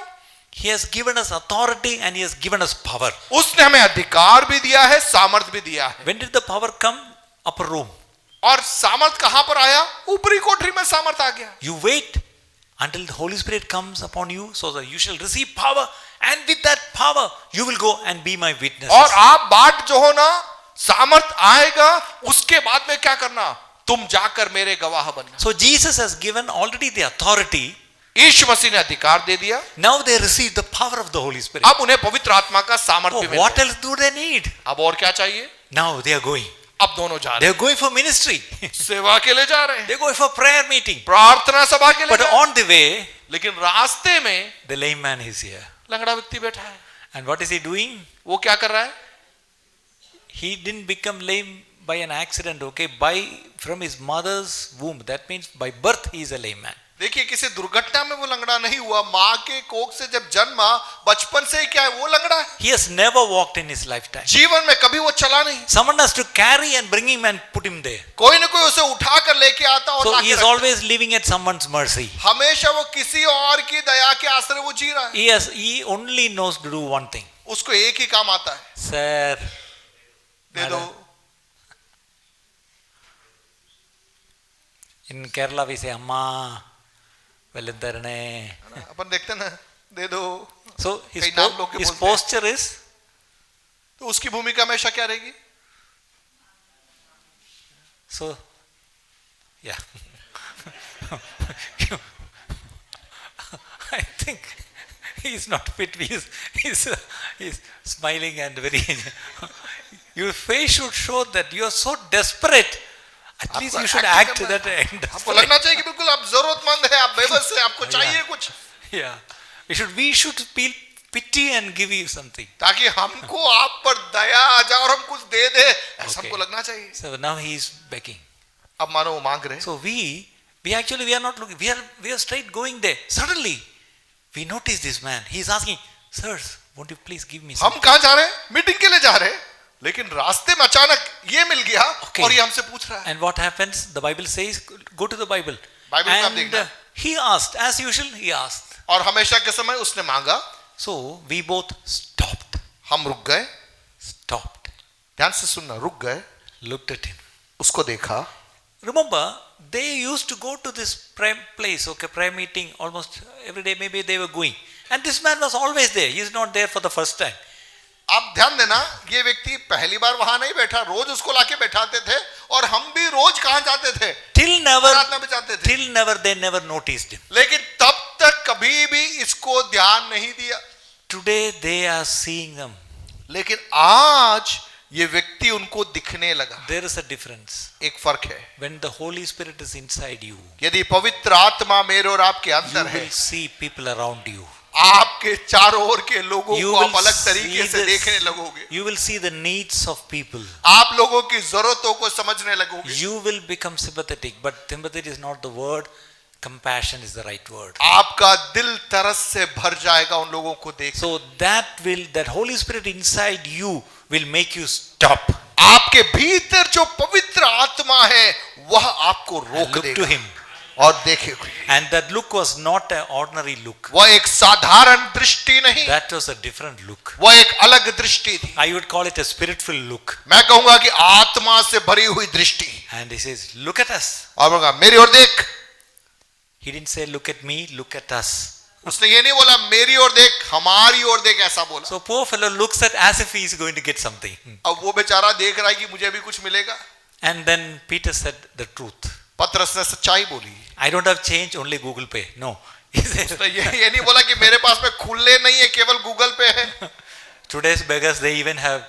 He has given us authority and he has given us power. उसने हमें अधिकार भी दिया है, सामर्थ भी दिया है। When did the power come? Upper room. और सामर्थ कहां पर आया? ऊपरी कोठरी में सामर्थ आ गया। You wait until the Holy Spirit comes upon you, so that you shall receive power, and with that power you will go and be my witnesses. और आप बाट जो हो ना, सामर्थ आएगा, उसके बाद में क्या करना? तुम जाकर मेरे गवाह बनना। So Jesus has given already the authority. यीशु मसीह ने अधिकार दे दिया। Now they receive the power of the Holy Spirit. अब उन्हें पवित्र आत्मा का सामर्थ भी Oh, मिल what गया। else do they need? अब और क्या चाहिए? Now they are going. अब दोनों जा They रहे are going for ministry. हैं, सेवा के लिए जा रहे हैं, They are going for prayer meeting. प्रार्थना सभा के लिए But जा रहे हैं। on the way, लेकिन रास्ते में the lame man is here. लंगड़ा व्यक्ति बैठा है। And what is he doing? वो क्या कर रहा है? He didn't become lame by an accident, okay, from his mother's womb. That means by birth he is a lame man. देखिए किसी दुर्घटना में वो लंगड़ा नहीं हुआ, माँ के कोख से जब जन्मा, बचपन से ही क्या है वो लंगड़ा है। He has never walked in his lifetime. जीवन में कभी वो चला नहीं। Someone has to carry and bring him and put him there. कोई न कोई उसे उठा कर लेके आता और So लाके he is रखता। always living at someone's mercy. हमेशा वो किसी और की दया के आश्रय वो जी रहा है। He only knows to do one thing. उसको एक ही काम आता है, Sir, दे दो। in Kerala we say Amma Velandarane. अपन देखते ना, दे दो। So his, कई नाम लोग के his बोलते हैं। posture is, तो उसकी भूमिका हमेशा क्या रहेगी? so yeah. I think he's not fit. He's smiling and very. Your face should show that you are so desperate. At least you should act to that end. आपको लगना चाहिए कि बिल्कुल आप जरूरतमंद है, आप बेबस है, आपको चाहिए कुछ, Yeah, we should feel pity and give you something. ताकि हमको आप पर दया आ जाए और हम कुछ दे दे, ऐसा Okay. हमको लगना चाहिए। So now he is begging. अब मानो वो मांग रहे हैं। So we are not looking. We are straight going there. Suddenly, we notice this man. He is asking, "Sirs, won't you please give me हम something?" कहाँ जा रहे हैं? मीटिंग के लिए जा रहे हैं, लेकिन रास्ते में अचानक ये मिल गया Okay. और ये हमसे पूछ रहा है। And what happens? The Bible says, go to the Bible. Bible में आप And देखना। he asked, as usual, he asked. और हमेशा के समय उसने मांगा, So we both stopped. हम रुक गए। Stopped. ध्यान से सुनना, रुक गए, Looked at him. उसको देखा। Remember, they used to go to this prayer place, okay, prayer meeting almost every day. Maybe they were going. And this man was always there. He is not there for the first time. आप ध्यान देना, ये व्यक्ति पहली बार वहां नहीं बैठा, रोज उसको लाके बैठाते थे और हम भी रोज कहां जाते थे? प्रार्थना में जाते थे। Till never, they never noticed him. लेकिन तब तक कभी भी इसको ध्यान नहीं दिया। Today they are seeing them. लेकिन आज ये व्यक्ति उनको दिखने लगा। There is a difference. एक फर्क है, When the Holy Spirit is inside you, यदि पवित्र आत्मा मेरे और आपके you अंदर है, will see people around you. आपके चारों ओर के लोगों You को आप will अलग see तरीके से देखने लगोगे। you will see the needs of people. आप लोगों की जरूरतों को समझने लगोगे। You will become sympathetic, but sympathy is not the word. Compassion is the right word. आपका दिल तरस से भर जाएगा उन लोगों को देख। So that Holy Spirit inside you will make you stop. आपके भीतर जो पवित्र आत्मा है वह आपको रोक Look to देगा him. और देखेगा। And that look was not an ordinary look. वह एक साधारण दृष्टि नहीं, That was a different look. वह एक अलग दृष्टि थी। I would call it a spiritual look. मैं कहूंगा कि आत्मा से भरी हुई दृष्टि। And he says, look at us. और बोला मेरी ओर देख। He didn't say, look at me, look at us. उसने ये नहीं बोला मेरी ओर देख, हमारी ओर देख, ऐसा बोला। So poor fellow looks at as if he is going to get something. अब वो बेचारा देख रहा है कि मुझे भी कुछ मिलेगा। And then Peter said the truth. पतरस ने सच्चाई बोली। I don't have change, only Google Pay. No. He said, उसने ये नहीं बोला कि मेरे पास में खुले नहीं है, केवल गूगल पे है। today's beggars, they even have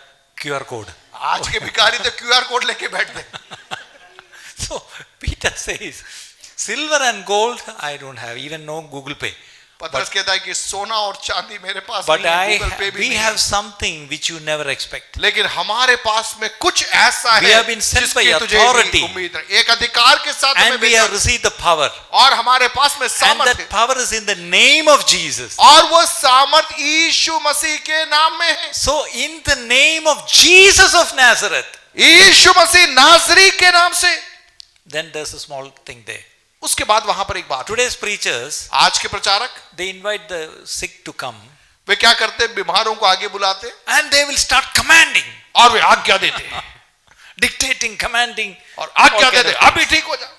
QR code. आज के भिखारी तो क्यूआर कोड लेके बैठते। So Peter says, silver and gold, I don't have, even no Google Pay. पतरस कहता है कि सोना और चांदी मेरे पास But नहीं है, गूगल पे भी we नहीं have है। something which you never expect. लेकिन हमारे पास में कुछ ऐसा We है have been sent by जिसकी तुझे authority. भी उम्मीद है। एक अधिकार के साथ हमें And we have भेजा received the power. और हमारे पास में And सामर्थ that है power is in the name of Jesus. और वो सामर्थ यीशु मसीह के नाम में है। So in the name of Jesus of Nazareth, यीशु मसीह नाजरी के नाम से। then there's a small thing there. उसके बाद वहां पर एक बात, Today's preachers, आज के प्रचारक they invite the sick to come वे क्या करते, बीमारों को आगे बुलाते and they will start commanding, और वे आज्ञा देते dictating, commanding. और आज्ञा all kind देते of अभी ठीक हो जा।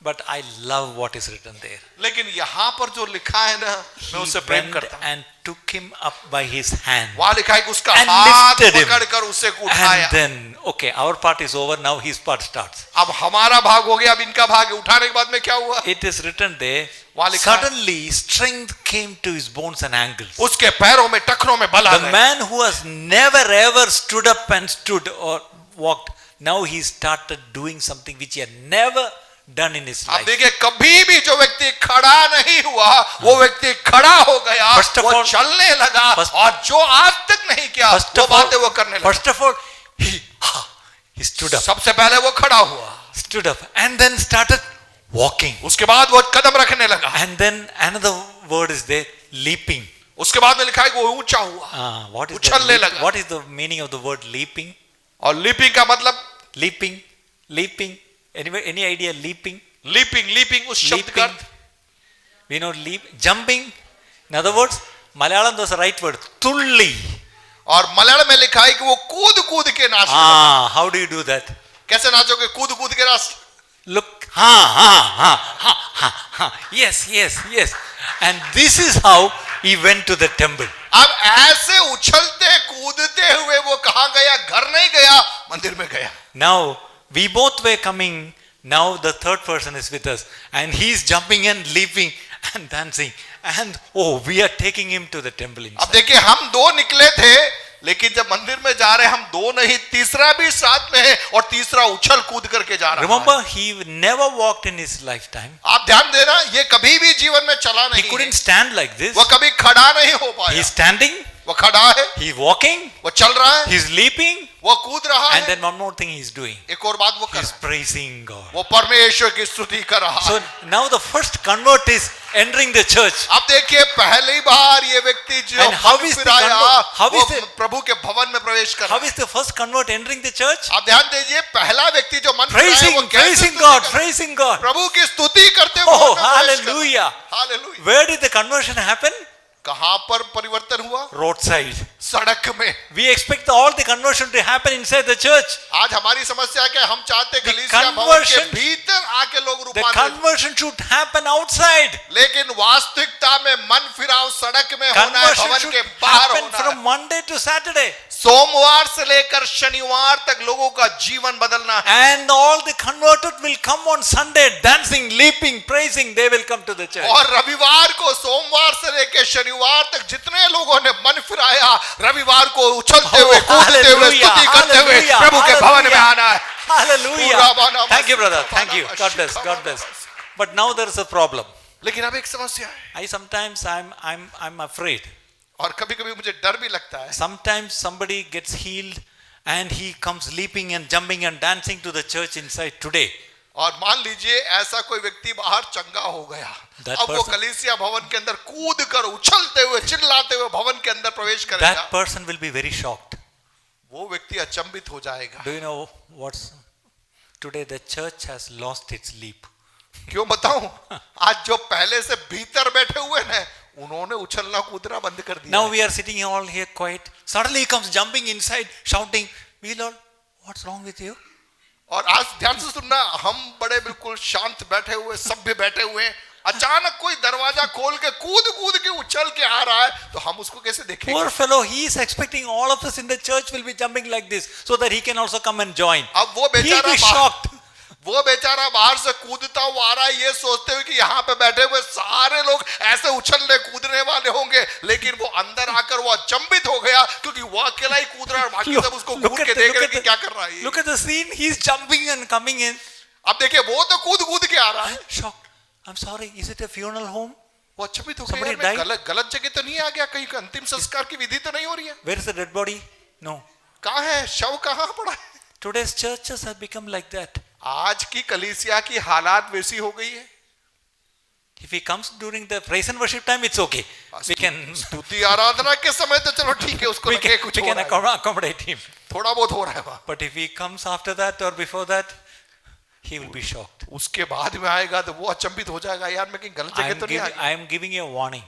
But I love what is written there. लेकिन यहाँ पर जो लिखा है ना, मैं He उससे प्रेम went करता हूँ। and took him up by his hand. वहां लिखा है कि उसका And हाथ lifted him. पकड़कर उसे उठाया। And then, okay, our part is over, now his part starts. अब हमारा भाग हो गया, अब इनका भाग है। उठाने के बाद में क्या हुआ? It is written there, वहां लिखा है, suddenly strength came to his bones and ankles. उसके पैरों में टखनों में बल आ The गया। man who has never ever stood up and stood or walked, now he started doing something which he had never done in his आप life. देखिए, कभी भी जो व्यक्ति खड़ा नहीं हुआ वो व्यक्ति खड़ा हो गया, First of वो all- चलने लगा, First- और जो आज तक नहीं किया First वो of all, बातें वो करने लगा। first of all, he He stood up. सबसे पहले वो खड़ा हुआ, Stood up and then started walking. उसके बाद वो कदम रखने लगा, And then another word is there, leaping. उसके बाद में लिखा है कि वो ऊंचा हुआ, What is उछलने लगा। what is the meaning of the word leaping? और लीपिंग का मतलब Leaping, leaping. Any idea leaping? Leaping उस शब्द का Leaping. We know leap, jumping. In other words, Malayalam was the right word. Tulli. और मलयालम में लिखा है कि वो कूद कूद के नाचने लगा। How do you do that? कैसे नाचोगे? कूद कूद के नाच। Look, yes. And this is how he went to the temple. अब ऐसे उछलते कूदते हुए वो कहाँ गया? घर नहीं गया, मंदिर में गया। Now, we both were coming. Now the third person is with us. And he's jumping and leaping and dancing. And we are taking him to the temple अब inside. देखिए, हम दो निकले थे, लेकिन जब मंदिर में जा रहे हैं हम दो नहीं, तीसरा भी साथ में है और तीसरा उछल कूद करके जा रहा है। Remember, he never walked in his lifetime. आप ध्यान देना, ये कभी भी जीवन में चला He नहीं couldn't है। stand like this. वो कभी खड़ा नहीं हो पाया। He's standing, वो खड़ा है, he's walking, वो चल रहा है, he's leaping, वो कूद रहा and है। then one more thing he's doing. एक और बात वो कर He's रहा है, praising God. वो परमेश्वर की स्तुति कर रहा So है। now the first convert is entering the church. अब देखिए, पहली बार ये व्यक्ति जो And how मन is the Firayalal, convert- how वो is the- प्रभु के भवन में प्रवेश कर रहा How है। is the first convert entering the church? आप ध्यान दीजिए, पहला व्यक्ति जो मन फिराया, वो कैसे Praising स्तुति God, कर- praising God. प्रभु की स्तुति करते हुए Oh, भवन में प्रवेश कर रहा है। hallelujah. Hallelujah. Where did the conversion happen? कहां पर परिवर्तन हुआ? Roadside. सड़क में। We expect all the conversion to happen inside the church. आज हमारी समस्या क्या है? हम चाहते हैं The कलीसिया भवन के conversion- भीतर आके लोग The रूपांतरित, conversion should happen outside. लेकिन वास्तविकता में मन फिराव सड़क में होना है, Conversion भवन should के बाहर happen होना है। from Monday to Saturday. सोमवार से लेकर शनिवार तक लोगों का जीवन बदलना है। And all the converted will come on Sunday, dancing, leaping, praising. They will come to the church. और रविवार को, सोमवार से लेकर शनिवार तक जितने लोगों ने मन फिराया, रविवार को उछलते हुए, कूदते हुए, स्तुति करते हुए प्रभु के भवन में आना है। Hallelujah. Thank you, brother. Thank you. God bless. God bless. But now there is a problem. लेकिन अब एक समस्या है, I'm afraid. और कभी-कभी मुझे डर भी लगता है। Sometimes somebody gets healed and he comes leaping and jumping and dancing to the church inside today. और मान लीजिए ऐसा कोई व्यक्ति बाहर चंगा हो गया, अब वो कलीसिया भवन के अंदर कूद कर, उछलते हुए, चिल्लाते हुए भवन के अंदर प्रवेश करेगा। That person will be very shocked. वो व्यक्ति अचंभित हो जाएगा। Do you know what's today? The church has lost its leap. क्यों बताऊं? आज जो पहले से भीतर बैठे हुए हैं, उन्होंने उछलना कूदना बंद कर दिया। Now we are sitting all here quiet. Suddenly he comes jumping inside, shouting, "We Lord, what's wrong with you?" और आज ध्यान से सुनना, हम बड़े बिल्कुल शांत बैठे हुए, सभ्य बैठे हुए, अचानक कोई दरवाजा खोल के कूद कूद के उछल के आ रहा है, तो हम उसको कैसे देखेंगे? Poor fellow, he is expecting all of us in the church will be jumping like this so that he can also come and join. अब वो He'll बेचारा be shocked. वो बेचारा बाहर से कूदता हुआ आ रहा है, ये सोचते हुए कि यहाँ पे बैठे हुए सारे लोग ऐसे उछलने कूदने वाले होंगे, लेकिन वो अंदर आकर वो अचंभित हो गया, क्योंकि वो अकेला ही कूद रहा है, बाकी सब उसको घूर के देख रहे हैं कि क्या कर रहा है। Look at the scene. He's jumping and coming in. अब देखिए, वो तो कूद कूद के आ रहा है। Shocked. I'm sorry. Is it a funeral home? वो अचंभित हो Somebody गया, मैं died? गलत जगह तो नहीं आ गया, कहीं अंतिम संस्कार की विधि तो नहीं हो रही है? Where is the dead body? No. कहाँ है शव, कहाँ पड़ा है? Today's churches have become like that. आज की कलीसिया की हालात वैसी हो गई है। If he comes during the praise and worship time, it's okay. We can स्तुति आराधना के समय तो चलो ठीक है, उसको लगे कुछ हो रहा है, accommodate him. थोड़ा बहुत हो रहा है वहाँ। But if he comes after that or before that, he will be shocked. उसके बाद में आएगा तो वो अचंभित हो जाएगा, यार मैं कहीं गलत जगह तो नहीं आ गया। I am giving you a warning.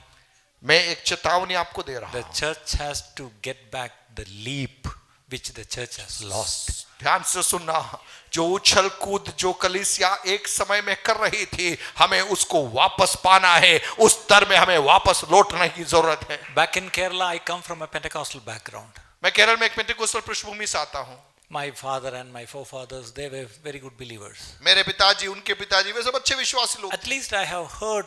मैं एक चेतावनी आपको दे रहा The हूँ। church has to get back the leap which the church has lost. ध्यान से सुनना, जो उछल कूद जो कलीसिया एक समय में कर रही थी, हमें उसको वापस पाना है, उस दर में हमें वापस लौटने की जरूरत है। Back in Kerala, I come from a Pentecostal background. मैं केरल में एक पेंटिकोस्टल पृष्ठभूमि से आता हूँ। My father and my forefathers, they were very good believers. मेरे पिताजी, उनके पिताजी, वे सब अच्छे विश्वासी लोग। At least I have heard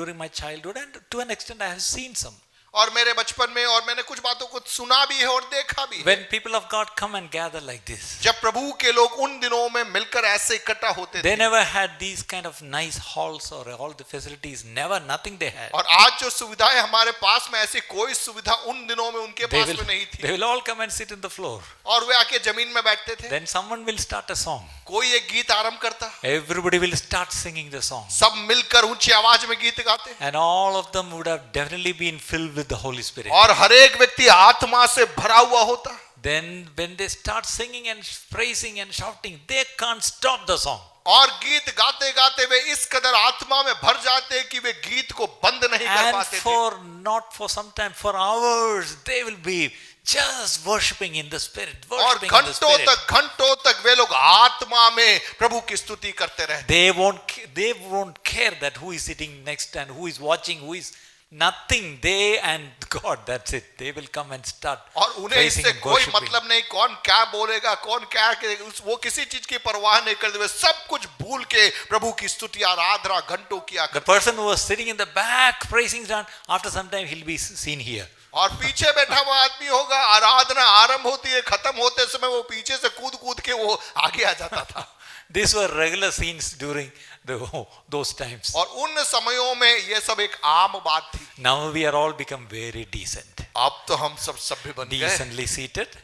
during my childhood, and to an extent I have seen some. और मेरे बचपन में और मैंने कुछ बातों को सुना भी है और देखा भी है। When people of God come and gather like this, जब प्रभु के लोग उन दिनों में मिलकर ऐसे इकट्ठा होते they थे, never had these kind of nice halls or all the facilities. Never, nothing they had. और आज जो सुविधाएं हमारे पास में, ऐसी कोई सुविधा उन दिनों में उनके They पास will, में नहीं थी। they will all come and sit in the floor. और वे आके जमीन में बैठते थे, Then someone will start a song. कोई एक गीत आरंभ करता, Everybody will start singing the song. सब मिलकर ऊंची आवाज में गीत गाते, And all of them would have definitely been filled with the Holy Spirit. और हर एक व्यक्ति आत्मा से भरा हुआ होता। Then when they start singing and praising and shouting, they can't stop the song. और गीत गाते गाते वे इस कदर आत्मा में भर जाते कि वे गीत को बंद नहीं कर And पाते थे। for not for some time, for hours, they will be just worshiping in the Spirit. और Worshiping in the Spirit. घंटों तक वे लोग आत्मा में प्रभु की स्तुति करते रहते। They won't care that who is sitting next and who is watching, who is nothing. They and God, that's it. They will come and start और उन्हें praising इससे and कोई worshiping. मतलब नहीं कौन क्या बोलेगा, कौन क्या करेगा, वो किसी चीज की परवाह नहीं करते, वे सब कुछ भूल के प्रभु की स्तुति आराधना घंटों किया The करते। person who was sitting in the back praising God, after some time he'll be seen here. और पीछे बैठा हुआ आदमी होगा, आराधना आरंभ होती है, खत्म होते समय वो पीछे से कूद कूद के वो आगे आ जाता था। These were regular scenes during those times. और उन समयों में ये सब एक आम बात थी। Now we are all become very decent. अब तो हम सब सभ्य बन गए, Decently seated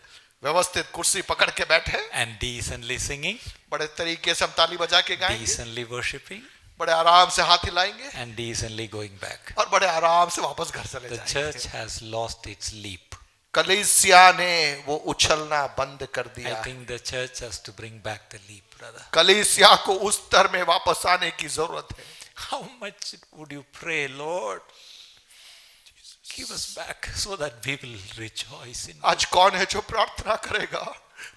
व्यवस्थित कुर्सी पकड़ के बैठे, and decently singing, बड़े तरीके से हम ताली बजा के गाएंगे, decently worshiping, बड़े आराम से हाथ हिलाएंगे and decently going back. और बड़े आराम से वापस घर चले The जाएंगे। church has lost its leap. कलीसिया ने वो उछलना बंद कर I दिया। think the church has to bring back the leap, brother. कलीसिया को उस स्तर में वापस आने की जरूरत है। How much would you pray, Lord? Give us back so that we will rejoice in you. आज कौन है जो प्रार्थना करेगा,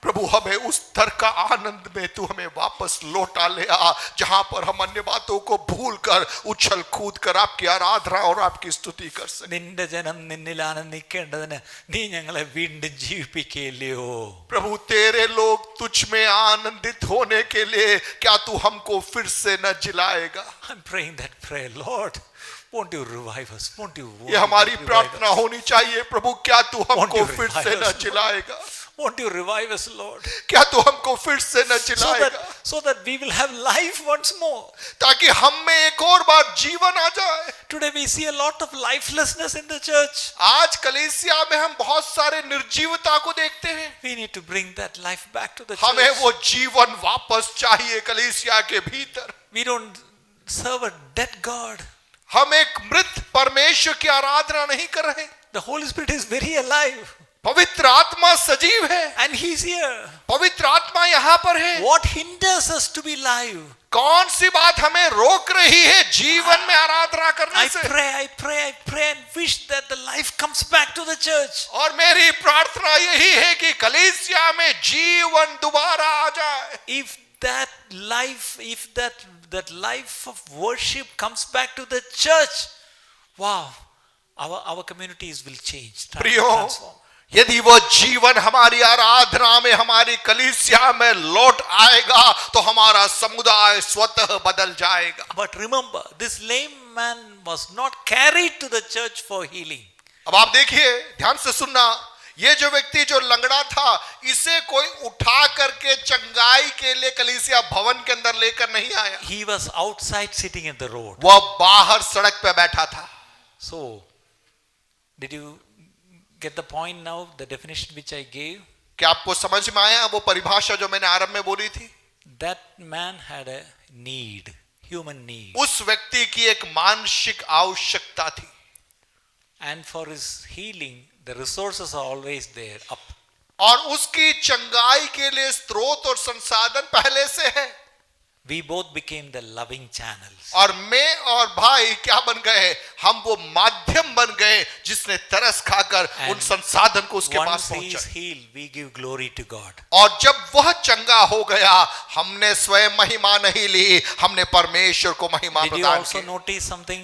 प्रभु हमें उस स्तर का आनंद में तू हमें वापस लौटा ले आ, जहां पर हम अन्य बातों को भूल कर उछल कूद कर आपकी आराधना और आपकी स्तुति कर सके। നിന്റെ ജനം നിന്നിൽ ആനന്ദിക്കേണ്ടതിന് നീ ഞങ്ങളെ വീണ്ടും ജീവിപ്പിക്കയില്ലയോ? प्रभु तेरे लोग तुझ में आनंदित होने के लिए क्या तू हमको फिर से न जिलाएगा? I'm praying that prayer, Lord. Won't you revive us? Won't you ये हमारी revive प्रार्थना us? होनी चाहिए, प्रभु क्या तू हमको you फिर revive से न us, Lord? जिलाएगा? Won't you revive us, Lord? क्या तू हमको फिर से न So जिलाएगा, that we will have life once more. ताकि हम में एक और बार जीवन आ जाए? Today we see a lot of lifelessness in the church. आज कलीसिया में हम बहुत सारे निर्जीवता को देखते हैं। We need to bring that life back to the हमें church. वो जीवन वापस चाहिए कलीसिया के भीतर। We don't serve a dead God. हम एक मृत परमेश्वर की आराधना नहीं कर रहे। The Holy Spirit is very alive पवित्र आत्मा सजीव है, and He's here. पवित्र आत्मा यहाँ पर है। What hinders us to be live? कौन सी बात हमें रोक रही है जीवन में आराधना करने I से? pray and wish that the life comes back to the church. और मेरी प्रार्थना यही है कि कलीसिया में जीवन दोबारा आ जाए। If that life of worship comes back to the church, wow, our communities will change. प्रियो, Transform. यदि वो जीवन हमारी आराधना में, हमारी कलीसिया में लौट आएगा तो हमारा समुदाय स्वतः बदल जाएगा। But remember, this lame man was not carried to the church for healing. अब आप देखिए, ध्यान से सुनना, ये जो व्यक्ति जो लंगड़ा था, इसे कोई उठा करके चंगाई के लिए कलीसिया भवन के अंदर लेकर नहीं आया। He was outside sitting in the road. वह बाहर सड़क पे बैठा था। So, did you get the point now, the definition which I gave? क्या आपको समझ में आया वो परिभाषा जो मैंने आरंभ में बोली थी? That man had a need, human need. उस व्यक्ति की एक मानसिक आवश्यकता थी। And for his healing, the resources are always there, up. और उसकी चंगाई के लिए स्रोत और संसाधन पहले से है। We both became the loving channels. और मैं और भाई क्या बन गए? हम वो माध्यम बन गए जिसने तरस खाकर उन संसाधन को उसके पास Once he is पहुंचा। healed, we give glory to God. और जब वह चंगा हो गया, हमने स्वयं महिमा नहीं ली, हमने परमेश्वर को महिमा Did you प्रदान also की। notice something?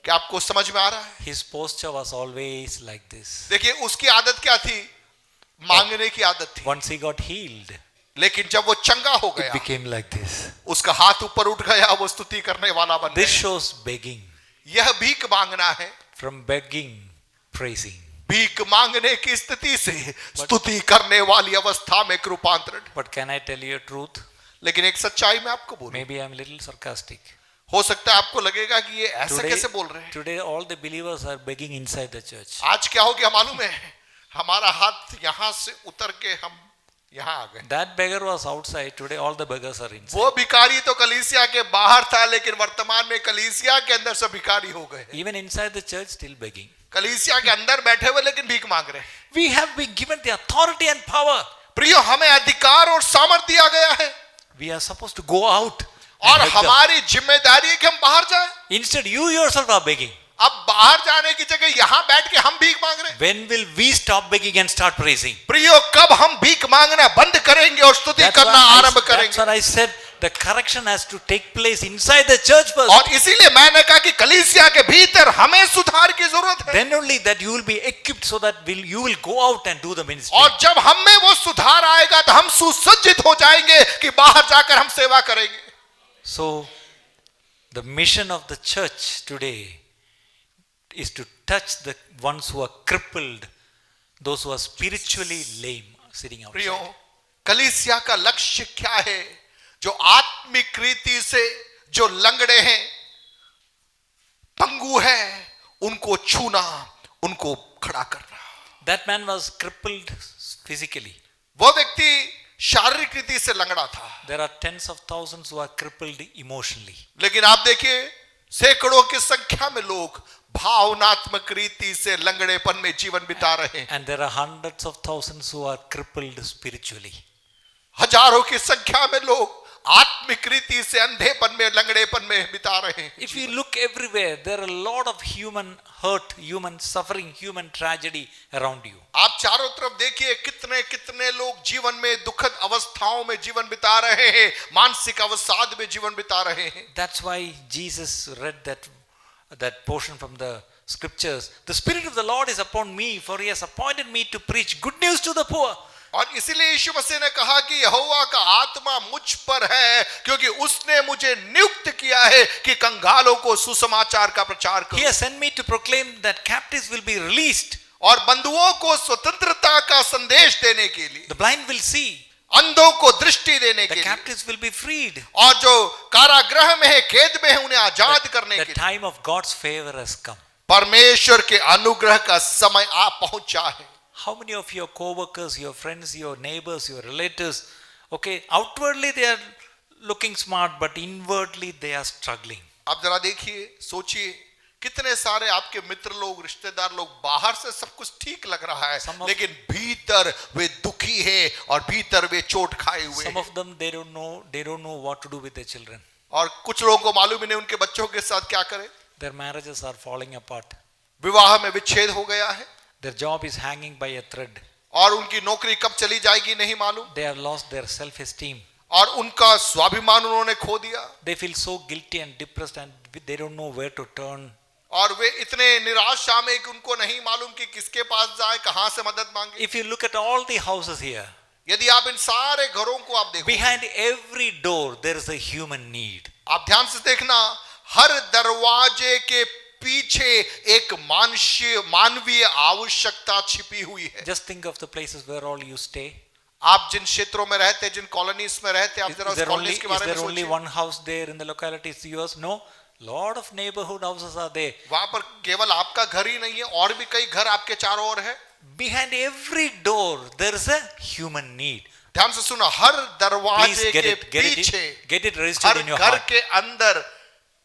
क्या आपको समझ में आ रहा है? His posture was always like this. देखिए उसकी आदत क्या थी? मांगने की आदत थी। Once he got healed, लेकिन जब वो चंगा हो it गया, became like this. उसका हाथ ऊपर उठ गया, वो स्तुति करने वाला बन This गया। shows begging. यह भीख मांगना है। From begging praising. भीख मांगने की स्थिति से स्तुति करने वाली अवस्था में रूपांतरण। But can I tell you a truth? लेकिन एक सच्चाई मैं आपको बोलूं, Maybe I'm a little sarcastic. हो सकता है आपको लगेगा कि ये ऐसा कैसे बोल रहे हैं। Today all the believers are begging inside the church. आज क्या हो गया मालूम है, हमारा हाथ यहां से उतर के हम यहां आ गए। That beggar was outside. Today all the beggars are inside. वो भिखारी तो कलीसिया के बाहर था, लेकिन वर्तमान में कलीसिया के अंदर सब भिखारी हो गए। Even inside the church still begging. कलीसिया के अंदर बैठे हुए लेकिन भीख मांग रहे हैं। We have been given the authority and power. प्रियो, हमें अधिकार और सामर्थ दिया गया है We are supposed to go out. और and beg them. हमारी जिम्मेदारी है कि हम बाहर जाएं। Instead you yourself are begging. अब बाहर जाने की जगह यहां बैठ के हम भीख मांग रहे हैं। When will we stop begging and start praising? प्रियो, कब हम भीख मांगना बंद करेंगे और स्तुति करना आरंभ That's करेंगे? what I said. The correction has to take place inside the church first. और इसीलिए मैंने कहा कि कलीसिया के भीतर हमें सुधार की जरूरत है। Then only that you will be equipped so that you will go out and do the ministry. और जब हम में वो सुधार आएगा तो हम सुसज्जित हो जाएंगे कि बाहर जाकर हम सेवा करेंगे। So the mission of the church today is to touch the ones who are crippled, those who are spiritually lame, sitting outside. प्रियो, कलीसिया का लक्ष्य क्या है? जो आत्मिक रीति से जो लंगड़े हैं, पंगु है, उनको छूना, उनको खड़ा करना। That man was crippled physically. वो व्यक्ति शारीरिक रीति से लंगड़ा था। There are tens of thousands who are crippled emotionally. लेकिन आप देखिए, सैकड़ों की संख्या में लोग भावनात्मक रीति से लंगड़ेपन में जीवन बिता रहे हैं। And there are hundreds of thousands who are crippled spiritually. हजारों की संख्या में लोग आत्मिक रीति से अंधेपन में, लंगड़ेपन में बिता रहे हैं। If you look everywhere, there are a lot of human hurt, human suffering, human tragedy around you. आप चारों तरफ देखिए, कितने कितने लोग जीवन में दुखद अवस्थाओं में जीवन बिता रहे हैं, मानसिक अवसाद में जीवन बिता रहे हैं। That's why Jesus read that portion from the scriptures. The Spirit of the Lord is upon me, for He has appointed me to preach good news to the poor. और इसीलिए यीशु मसीह ने कहा कि यहोवा का आत्मा मुझ पर है, क्योंकि उसने मुझे नियुक्त किया है कि कंगालों को सुसमाचार का प्रचार He करूं, has sent me to proclaim that captives will be released, और बंधुओं को स्वतंत्रता का संदेश देने के लिए, the blind will see, अंधों को दृष्टि देने the के लिए, captives will be freed. और जो कारागृह में है, कैद में है, उन्हें आजाद करने The के लिए। time of God's favor has come. परमेश्वर के अनुग्रह का समय आ पहुंचा है। How many of your co-workers, your friends, your neighbors, your relatives, okay, outwardly they are looking smart, but inwardly they are struggling. आप जरा देखिए, सोचिए, कितने सारे आपके मित्र लोग, रिश्तेदार लोग, बाहर से सब कुछ ठीक लग रहा है, लेकिन भीतर वे दुखी हैं और भीतर वे चोट खाए हुए Some हैं। of them they don't know what to do with their children. और कुछ लोगों को मालूम ही नहीं उनके बच्चों के साथ क्या करें। Their marriages are falling apart. विवाह में विच्छेद हो गया है, Their job is hanging by a thread. और उनकी नौकरी कब चली जाएगी नहीं मालूम, They have lost their self-esteem. और उनका स्वाभिमान उन्होंने खो दिया, They feel so guilty and depressed and they don't know where to turn. और वे इतने निराशा में कि उनको नहीं मालूम कि किसके पास जाए, कहां से मदद मांगे। If you look at all the houses here, यदि आप इन सारे घरों को आप देखो, behind every door there is a human need. आप ध्यान से देखना, हर दरवाजे के पीछे एक मानवीय आवश्यकता छिपी हुई है। Just think of the places where all you stay. आप जिन क्षेत्रों में रहते, जिन कॉलोनीज में रहते, आप जरा उस कॉलोनीज के बारे में Is there only सोचिए। one house there in the locality? It's yours? No, lot of neighborhood houses are there. वहां पर केवल आपका घर ही नहीं है, और भी कई घर आपके चारों ओर है। Behind every door there is a human need. ध्यान से सुना, हर Please दरवाजे get के it, पीछे, get it registered her in your घर heart. के अंदर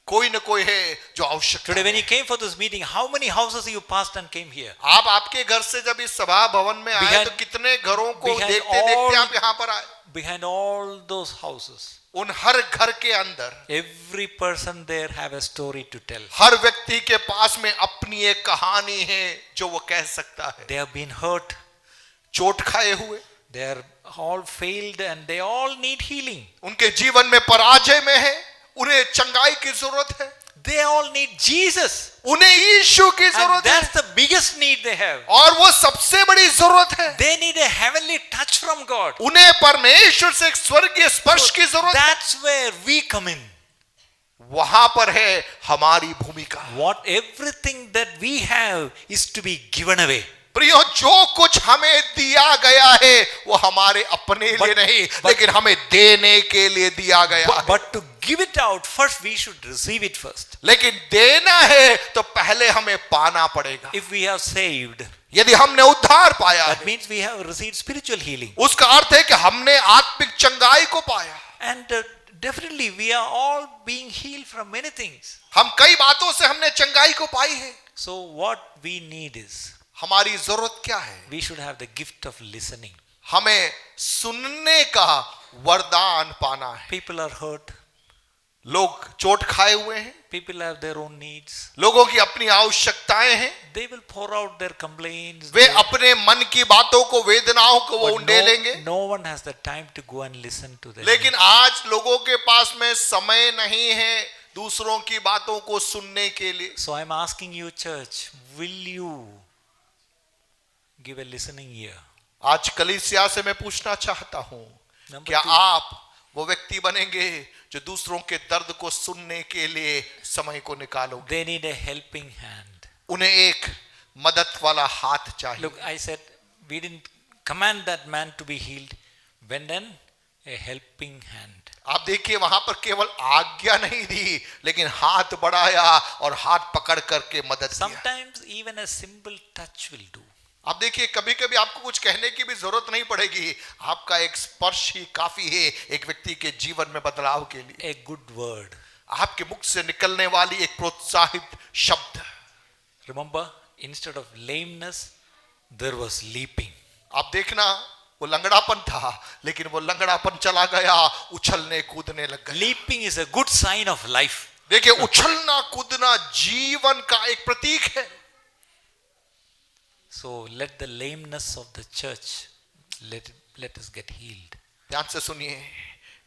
कोई न कोई है जो आवश्यकता Today when है। you came for this meeting, how many houses you passed and came here? आप आपके घर से जब इस सभा भवन में आए Behind- तो कितने घरों को behind देखते देखते all- आप यहाँ पर आए। Behind all those houses, उन हर घर के अंदर every person there have a story to tell. हर व्यक्ति के पास में अपनी एक कहानी है जो वो कह सकता है। They have been hurt, चोट खाए हुए, they are all failed and they all need healing. उनके जीवन में पराजय में है, उन्हें चंगाई की जरूरत है, They all need Jesus. उन्हें यीशु की And जरूरत है, that's the biggest need they have. और वो सबसे बड़ी जरूरत है। They need a heavenly touch from God. उन्हें परमेश्वर से एक स्वर्गीय स्पर्श की जरूरत है। That's where we come in. वहां पर है हमारी भूमिका। What everything that we have is to be given away. प्रियो, जो कुछ हमें दिया गया है वो हमारे अपने लिए नहीं, लेकिन हमें देने के लिए दिया गया है। But to give it out, first we should receive it first. लेकिन देना है तो पहले हमें पाना पड़ेगा। If we have saved, यदि हमने उद्धार पाया that है, means we have received spiritual healing. उसका अर्थ है कि हमने आत्मिक चंगाई को पाया। And definitely we are all being healed from many things. हम कई बातों से हमने चंगाई को पाई है। So what we need is, हमारी जरूरत क्या है? we should have the gift of listening. हमें सुनने का वरदान पाना है। People are hurt. लोग चोट खाए हुए हैं, People have their own needs. लोगों की अपनी आवश्यकताएं हैं, They will pour out their complaints. वे अपने मन की बातों को, वेदनाओं को वो But उंडेलेंगे। no one has the time to go and listen to them. लेकिन आज लोगों के पास में समय नहीं है दूसरों की बातों को सुनने के लिए। So I'm asking you, church, will you give a listening ear? आज कलीसिया से मैं पूछना चाहता हूं, Number क्या 2, आप वो व्यक्ति बनेंगे जो दूसरों के दर्द को सुनने के लिए समय को निकालोगे? they need a helping hand. उन्हें एक मदद वाला हाथ चाहिए। Look, I said we didn't command that man to be healed. When then a helping hand. आप देखिए, वहां पर केवल आज्ञा नहीं दी, लेकिन हाथ बढ़ाया और हाथ पकड़ करके मदद किया। Sometimes even a simple touch will do. आप देखिए, कभी कभी आपको कुछ कहने की भी जरूरत नहीं पड़ेगी, आपका एक स्पर्श ही काफी है एक व्यक्ति के जीवन में बदलाव के लिए। A good word. आपके मुख से निकलने वाली एक प्रोत्साहित शब्द। Remember, instead of lameness, there was leaping. आप देखना, वो लंगड़ापन था, लेकिन वो लंगड़ापन चला गया, उछलने कूदने लग गया। Leaping is a good sign of life. देखिए, उछलना कूदना जीवन का एक प्रतीक है। So let the lameness of the church, let us get healed. ध्यान से सुनिए,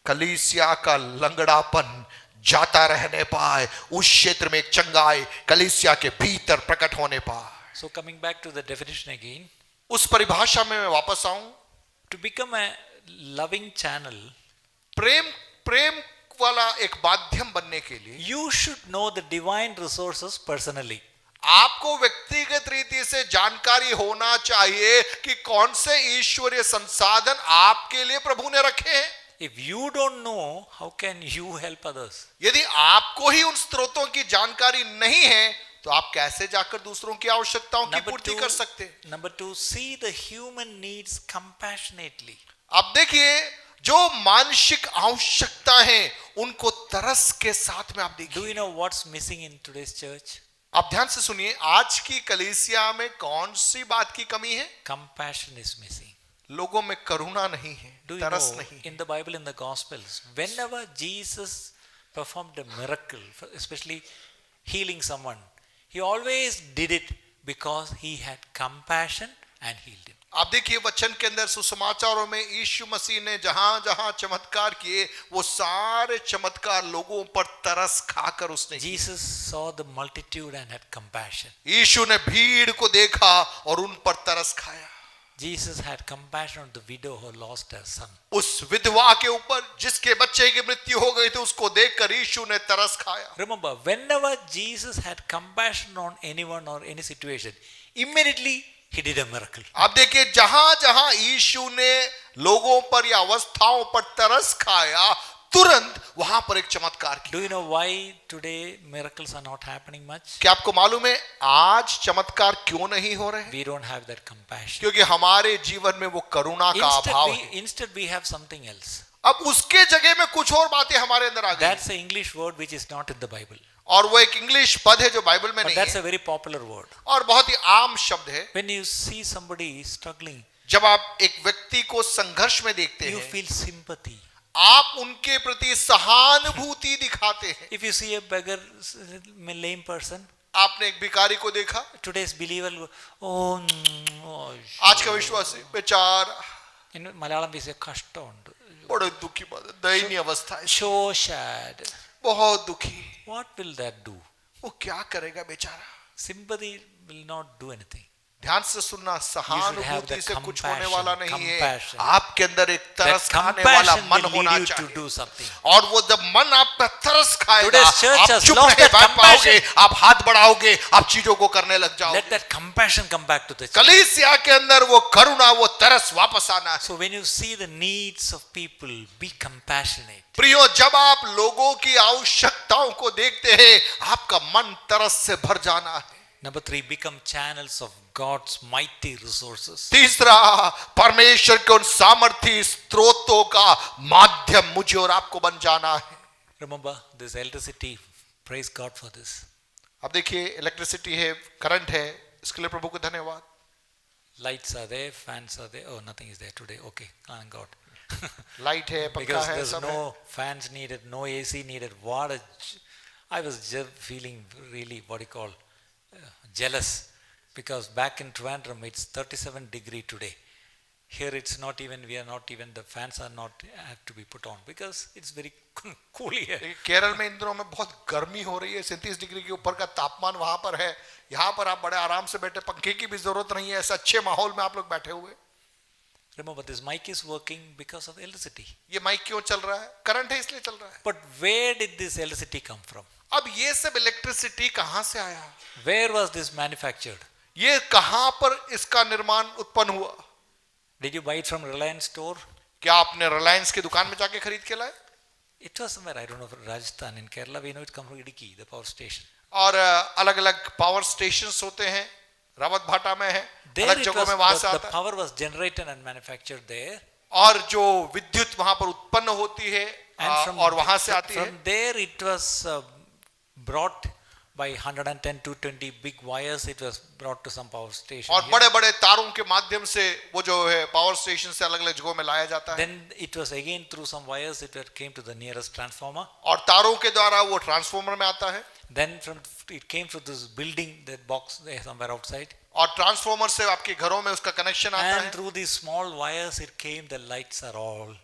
कलीसिया का लंगड़ापन जाता रहने पाए, उस क्षेत्र में एक चंगाई कलीसिया के भीतर प्रकट होने पाए। So coming back to the definition again, उस परिभाषा में मैं वापस आऊं, to become a loving channel, प्रेम वाला एक माध्यम बनने के लिए you should know the divine resources personally. आपको व्यक्तिगत रीति से जानकारी होना चाहिए कि कौन से ईश्वरीय संसाधन आपके लिए प्रभु ने रखे हैं। If you don't know, how can you help others? यदि आपको ही उन स्रोतों की जानकारी नहीं है, तो आप कैसे जाकर दूसरों की आवश्यकताओं की पूर्ति कर सकते हैं? Number 2, see the human needs compassionately. अब देखिए, जो मानसिक आवश्यकता है उनको तरस के साथ में आप Do देखिए। you know what's missing in today's church? आप ध्यान से सुनिए, आज की कलीसिया में कौन सी बात की कमी है? Compassion is missing. लोगों में करुणा नहीं है, Do you तरस know, नहीं। in the Bible, in the Gospels, whenever Jesus performed a miracle, especially healing someone, he always did it because he had compassion and healed him. आप देखिए, वचन के अंदर सुसमाचारों में यीशु मसीह ने जहां जहां चमत्कार किए, वो सारे चमत्कार लोगों पर तरस खाकर उसने किए। Jesus saw the multitude and had compassion. यीशु ने भीड़ को देखा और उन पर तरस खाया। Jesus had compassion on the widow who lost her son. उस विधवा के ऊपर जिसके बच्चे की मृत्यु हो गई थी, उसको देखकर यीशु ने तरस खाया। Remember, whenever Jesus had compassion on anyone or any situation, immediately he did a miracle. आप देखिए, जहां जहां यीशु ने लोगों पर या अवस्थाओं पर तरस खाया, तुरंत वहां पर एक चमत्कार किया। Do you know why today miracles are not happening much? क्या आपको मालूम है आज चमत्कार क्यों नहीं हो रहे? We don't have that compassion. क्योंकि हमारे जीवन में वो करुणा का अभाव है। Instead we have something else. अब उसके जगह में कुछ और बातें हमारे अंदर आ गई। That's an English word which is not in the Bible. और वो एक इंग्लिश पद है जो बाइबल में But नहीं that's है, a very popular word. और बहुत ही आम शब्द है। When you see somebody struggling, जब आप एक व्यक्ति को संघर्ष में देखते you हैं, feel sympathy. आप उनके प्रति सहानुभूति दिखाते हैं। If you see a beggar, lame person, आपने एक भिखारी को देखा, today's believer will go, oh, आज का विश्वासी बेचारा, in Malayalam we say kashtam. बड़े दुखी बात है, दयनीय अवस्था है, So sad. बहुत दुखी। What will that do? वो क्या करेगा बेचारा? Sympathy will not do anything. ध्यान से सुनना, have सहानुभूति the से कुछ होने वाला नहीं है। compassion. आपके अंदर एक That तरस खाने वाला compassion मन will होना lead you to चाहिए, do something. और वो जब मन आपका तरस खाएगा, Today's church आप has चुप lost नहीं that बैठ पाओगे, compassion. आप हाथ बढ़ाओगे, आप चीजों को करने लग Let जाओगे। that compassion come back to the church. कलीसिया के अंदर वो करुणा, वो तरस वापस आना है। So when you see the needs of people, be compassionate. प्रियो, जब आप लोगों की आवश्यकताओं को देखते हैं, आपका मन तरस से भर जाना है। Number 3, become channels of God's mighty resources. तीसरा, परमेश्वर के उन सामर्थी स्रोतों का माध्यम मुझे और आपको बन जाना है। Remember this electricity. Praise God for this. अब देखिए, इलेक्ट्रिसिटी है, करंट है, इसके लिए प्रभु को धन्यवाद। Lights are there, fans are there. Oh, nothing is there today. Okay, thank God. Light है, पंखा Because है, there's सब है। no fans needed, no AC needed. What a... I was just feeling really, what do you call, jealous. Because back in Trivandrum, it's 37 degree today. Here it's not even, we are not even, the fans are not have to be put on. Because it's very cool here. देखिए, केरल में इन दिनों में बहुत गर्मी हो रही है, 37 degree के ऊपर का तापमान वहां पर है। यहाँ पर आप बड़े आराम से बैठे, पंखे की भी जरूरत नहीं है, ऐसा अच्छे माहौल में आप लोग बैठे हुए। Remember, this mic is working because of electricity. ये माइक क्यों चल रहा है? करंट है, इसलिए चल रहा है। But where did this electricity come from? अब ये सब इलेक्ट्रिसिटी कहां से आया? Where was this manufactured? ये कहां पर इसका निर्माण उत्पन्न हुआ? Did you buy it from Reliance store? क्या आपने रिलायंस की दुकान में जाके खरीद के लाए? It was somewhere, I don't know, Rajasthan. In Kerala, we know it comes from Idiki, the power station. और अलग अलग पावर स्टेशंस होते हैं, रावत भाटा में है, There अलग it जगहों was, में वहां से the आता है। power was generated and manufactured there. और जो विद्युत वहां पर उत्पन्न होती है और वहां से आती है। From there it was brought by 110 220 big wires. It was brought to some power station. और here. बड़े बड़े तारों के माध्यम से वो जो है पावर स्टेशन से अलग अलग जगहों में लाया जाता है। Then it was again through some wires. It came to the nearest transformer. और तारों के द्वारा वो ट्रांसफॉर्मर में आता है। Then it came to this building, that box there somewhere outside. और ट्रांसफॉर्मर से आपके घरों में उसका कनेक्शन आता And है। through these small wires it came. The lights are all.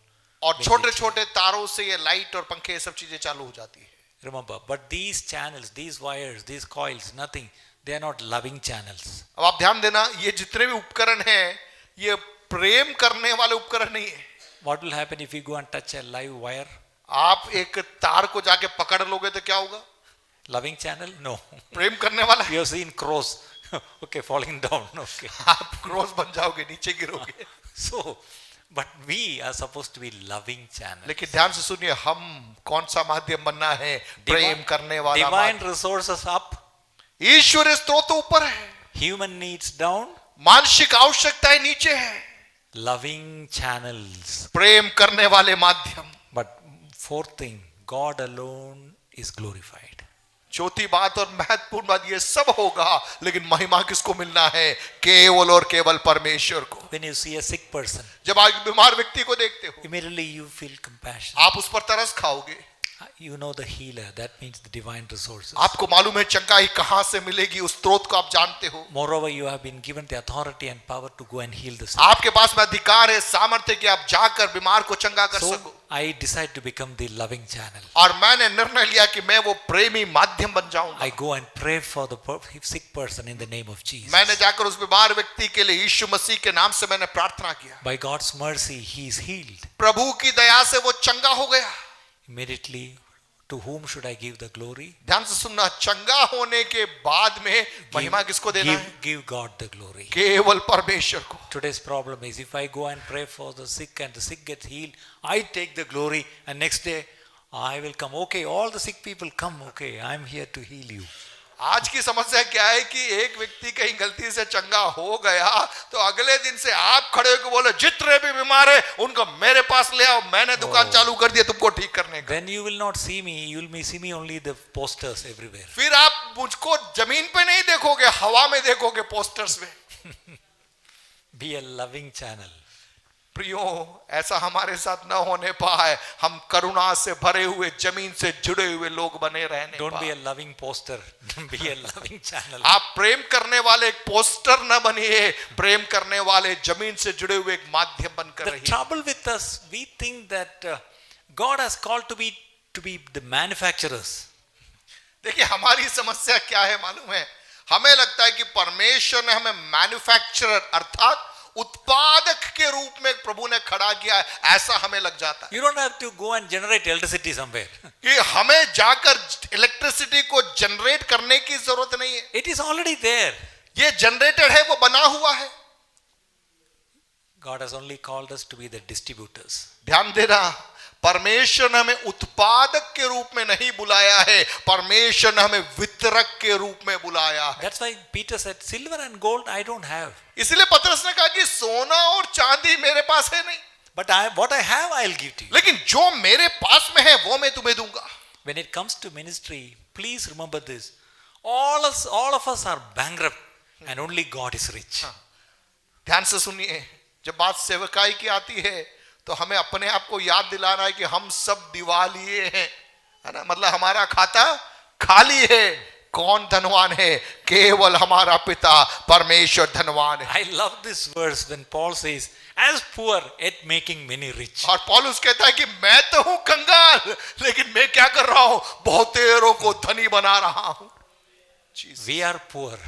और छोटे छोटे तारों से ये लाइट और पंखे ये सब चीजें चालू हो जाती है। Remember, but these channels, these wires, these coils, nothing. They are not loving channels. अब आप ध्यान देना, ये जितने भी उपकरण हैं, ये प्रेम करने वाले उपकरण नहीं है। What will happen if you go and touch a live wire? आप एक तार को जाके पकड़ लोगे तो क्या होगा? Loving channel? No. प्रेम करने वाला है। You have seen crows. Okay, falling down. Okay. आप क्रॉस बन जाओगे, नीचे गिरोगे। So, but we are supposed to be loving channels. लेकिन ध्यान से सुनिए, हम कौन सा माध्यम बनना है? प्रेम करने वाला Divine माध्यम। resources up, ईश्वरीय स्रोत ऊपर है, human needs down, मानसिक आवश्यकताएं नीचे है, loving channels. प्रेम करने वाले माध्यम। But fourth thing, God alone is glorified. चौथी बात और महत्वपूर्ण बात, ये सब होगा लेकिन महिमा किसको मिलना है? केवल और केवल परमेश्वर को। When you see a sick person, जब आप बीमार व्यक्ति को देखते हो, immediately you feel compassion. आप उस पर तरस खाओगे। You know the healer, that means the divine resources. आपको मालूम है चंगाई कहां से मिलेगी, उस स्रोत को आप जानते हो। Moreover, you have been given the authority and power to go and heal the sick. आपके पास में अधिकार है, सामर्थ्य कि आप जाकर बीमार को चंगा कर So, सको। I decide to become the loving channel. और मैंने निर्णय लिया कि मैं वो प्रेमी माध्यम बन जाऊंगा। I go and pray for the sick person in the name of Jesus. मैंने जाकर उस बीमार व्यक्ति के लिए यीशु मसीह के नाम से मैंने प्रार्थना किया। By God's mercy, he is healed. प्रभु की दया से वो चंगा हो गया। Immediately, to whom should I give the glory? ध्यान से सुनना, चंगा होने के बाद में महिमा किसको देना है? Give God the glory. केवल परमेश्वर को। Today's problem is if I go and pray for the sick and the sick gets healed, I take the glory and next day I will come. Okay, all the sick people come. Okay, I'm here to heal you. आज की समस्या क्या है कि एक व्यक्ति कहीं गलती से चंगा हो गया तो अगले दिन से आप खड़े होकर बोले जितने भी बीमार है उनको मेरे पास ले आओ, मैंने दुकान चालू कर दी तुमको ठीक करने का। Then you will not see me. You will see me only the posters everywhere. फिर आप मुझको जमीन पे नहीं देखोगे, हवा में देखोगे, पोस्टर्स में। Be a loving channel. प्रियो, ऐसा हमारे साथ न होने पाए। हम करुणा से भरे हुए, जमीन से जुड़े हुए लोग बने रहने Don't be पाए। a loving poster. Be a loving channel. आप प्रेम करने वाले एक पोस्टर न बनिए, प्रेम करने वाले जमीन से जुड़े हुए एक माध्यम बनकर The रहिए। trouble with us, we think that God has called to be the manufacturers. देखिए हमारी समस्या क्या है मालूम है? हमें लगता है कि परमेश्वर ने हमें मैन्युफैक्चरर अर्थात उत्पादक के रूप में प्रभु ने खड़ा किया है, ऐसा हमें लग जाता है You don't have to go and generate electricity somewhere. कि हमें जाकर इलेक्ट्रिसिटी को जनरेट करने की जरूरत नहीं है. It is already there. ये जनरेटेड है, वो बना हुआ है. God has only called us to be the distributors. ध्यान देना, परमेश्वर ने हमें उत्पादक के रूप में नहीं बुलाया है, परमेश्वर ने हमें वितरक के रूप में बुलाया है. That's why Peter said, silver and gold I don't have, इसलिए पतरस ने कहा कि सोना और चांदी मेरे पास है नहीं, but what I have I'll give to you. लेकिन जो मेरे पास में है वो मैं तुम्हें दूंगा. When it comes to ministry, please remember this. All of us are bankrupt and only God is rich. ध्यान से सुनिए, जब बात सेवकाई की आती है तो हमें अपने आप को याद दिलाना है कि हम सब दिवालिये हैं, है ना. मतलब हमारा खाता खाली है. कौन धनवान है? केवल हमारा पिता परमेश्वर धनवान है. I love this verse when Paul says, as poor yet making many rich. और पौलुस कहता है कि मैं तो हूं कंगाल, लेकिन मैं क्या कर रहा हूं? बहुतेरों को धनी बना रहा हूं. We are poor.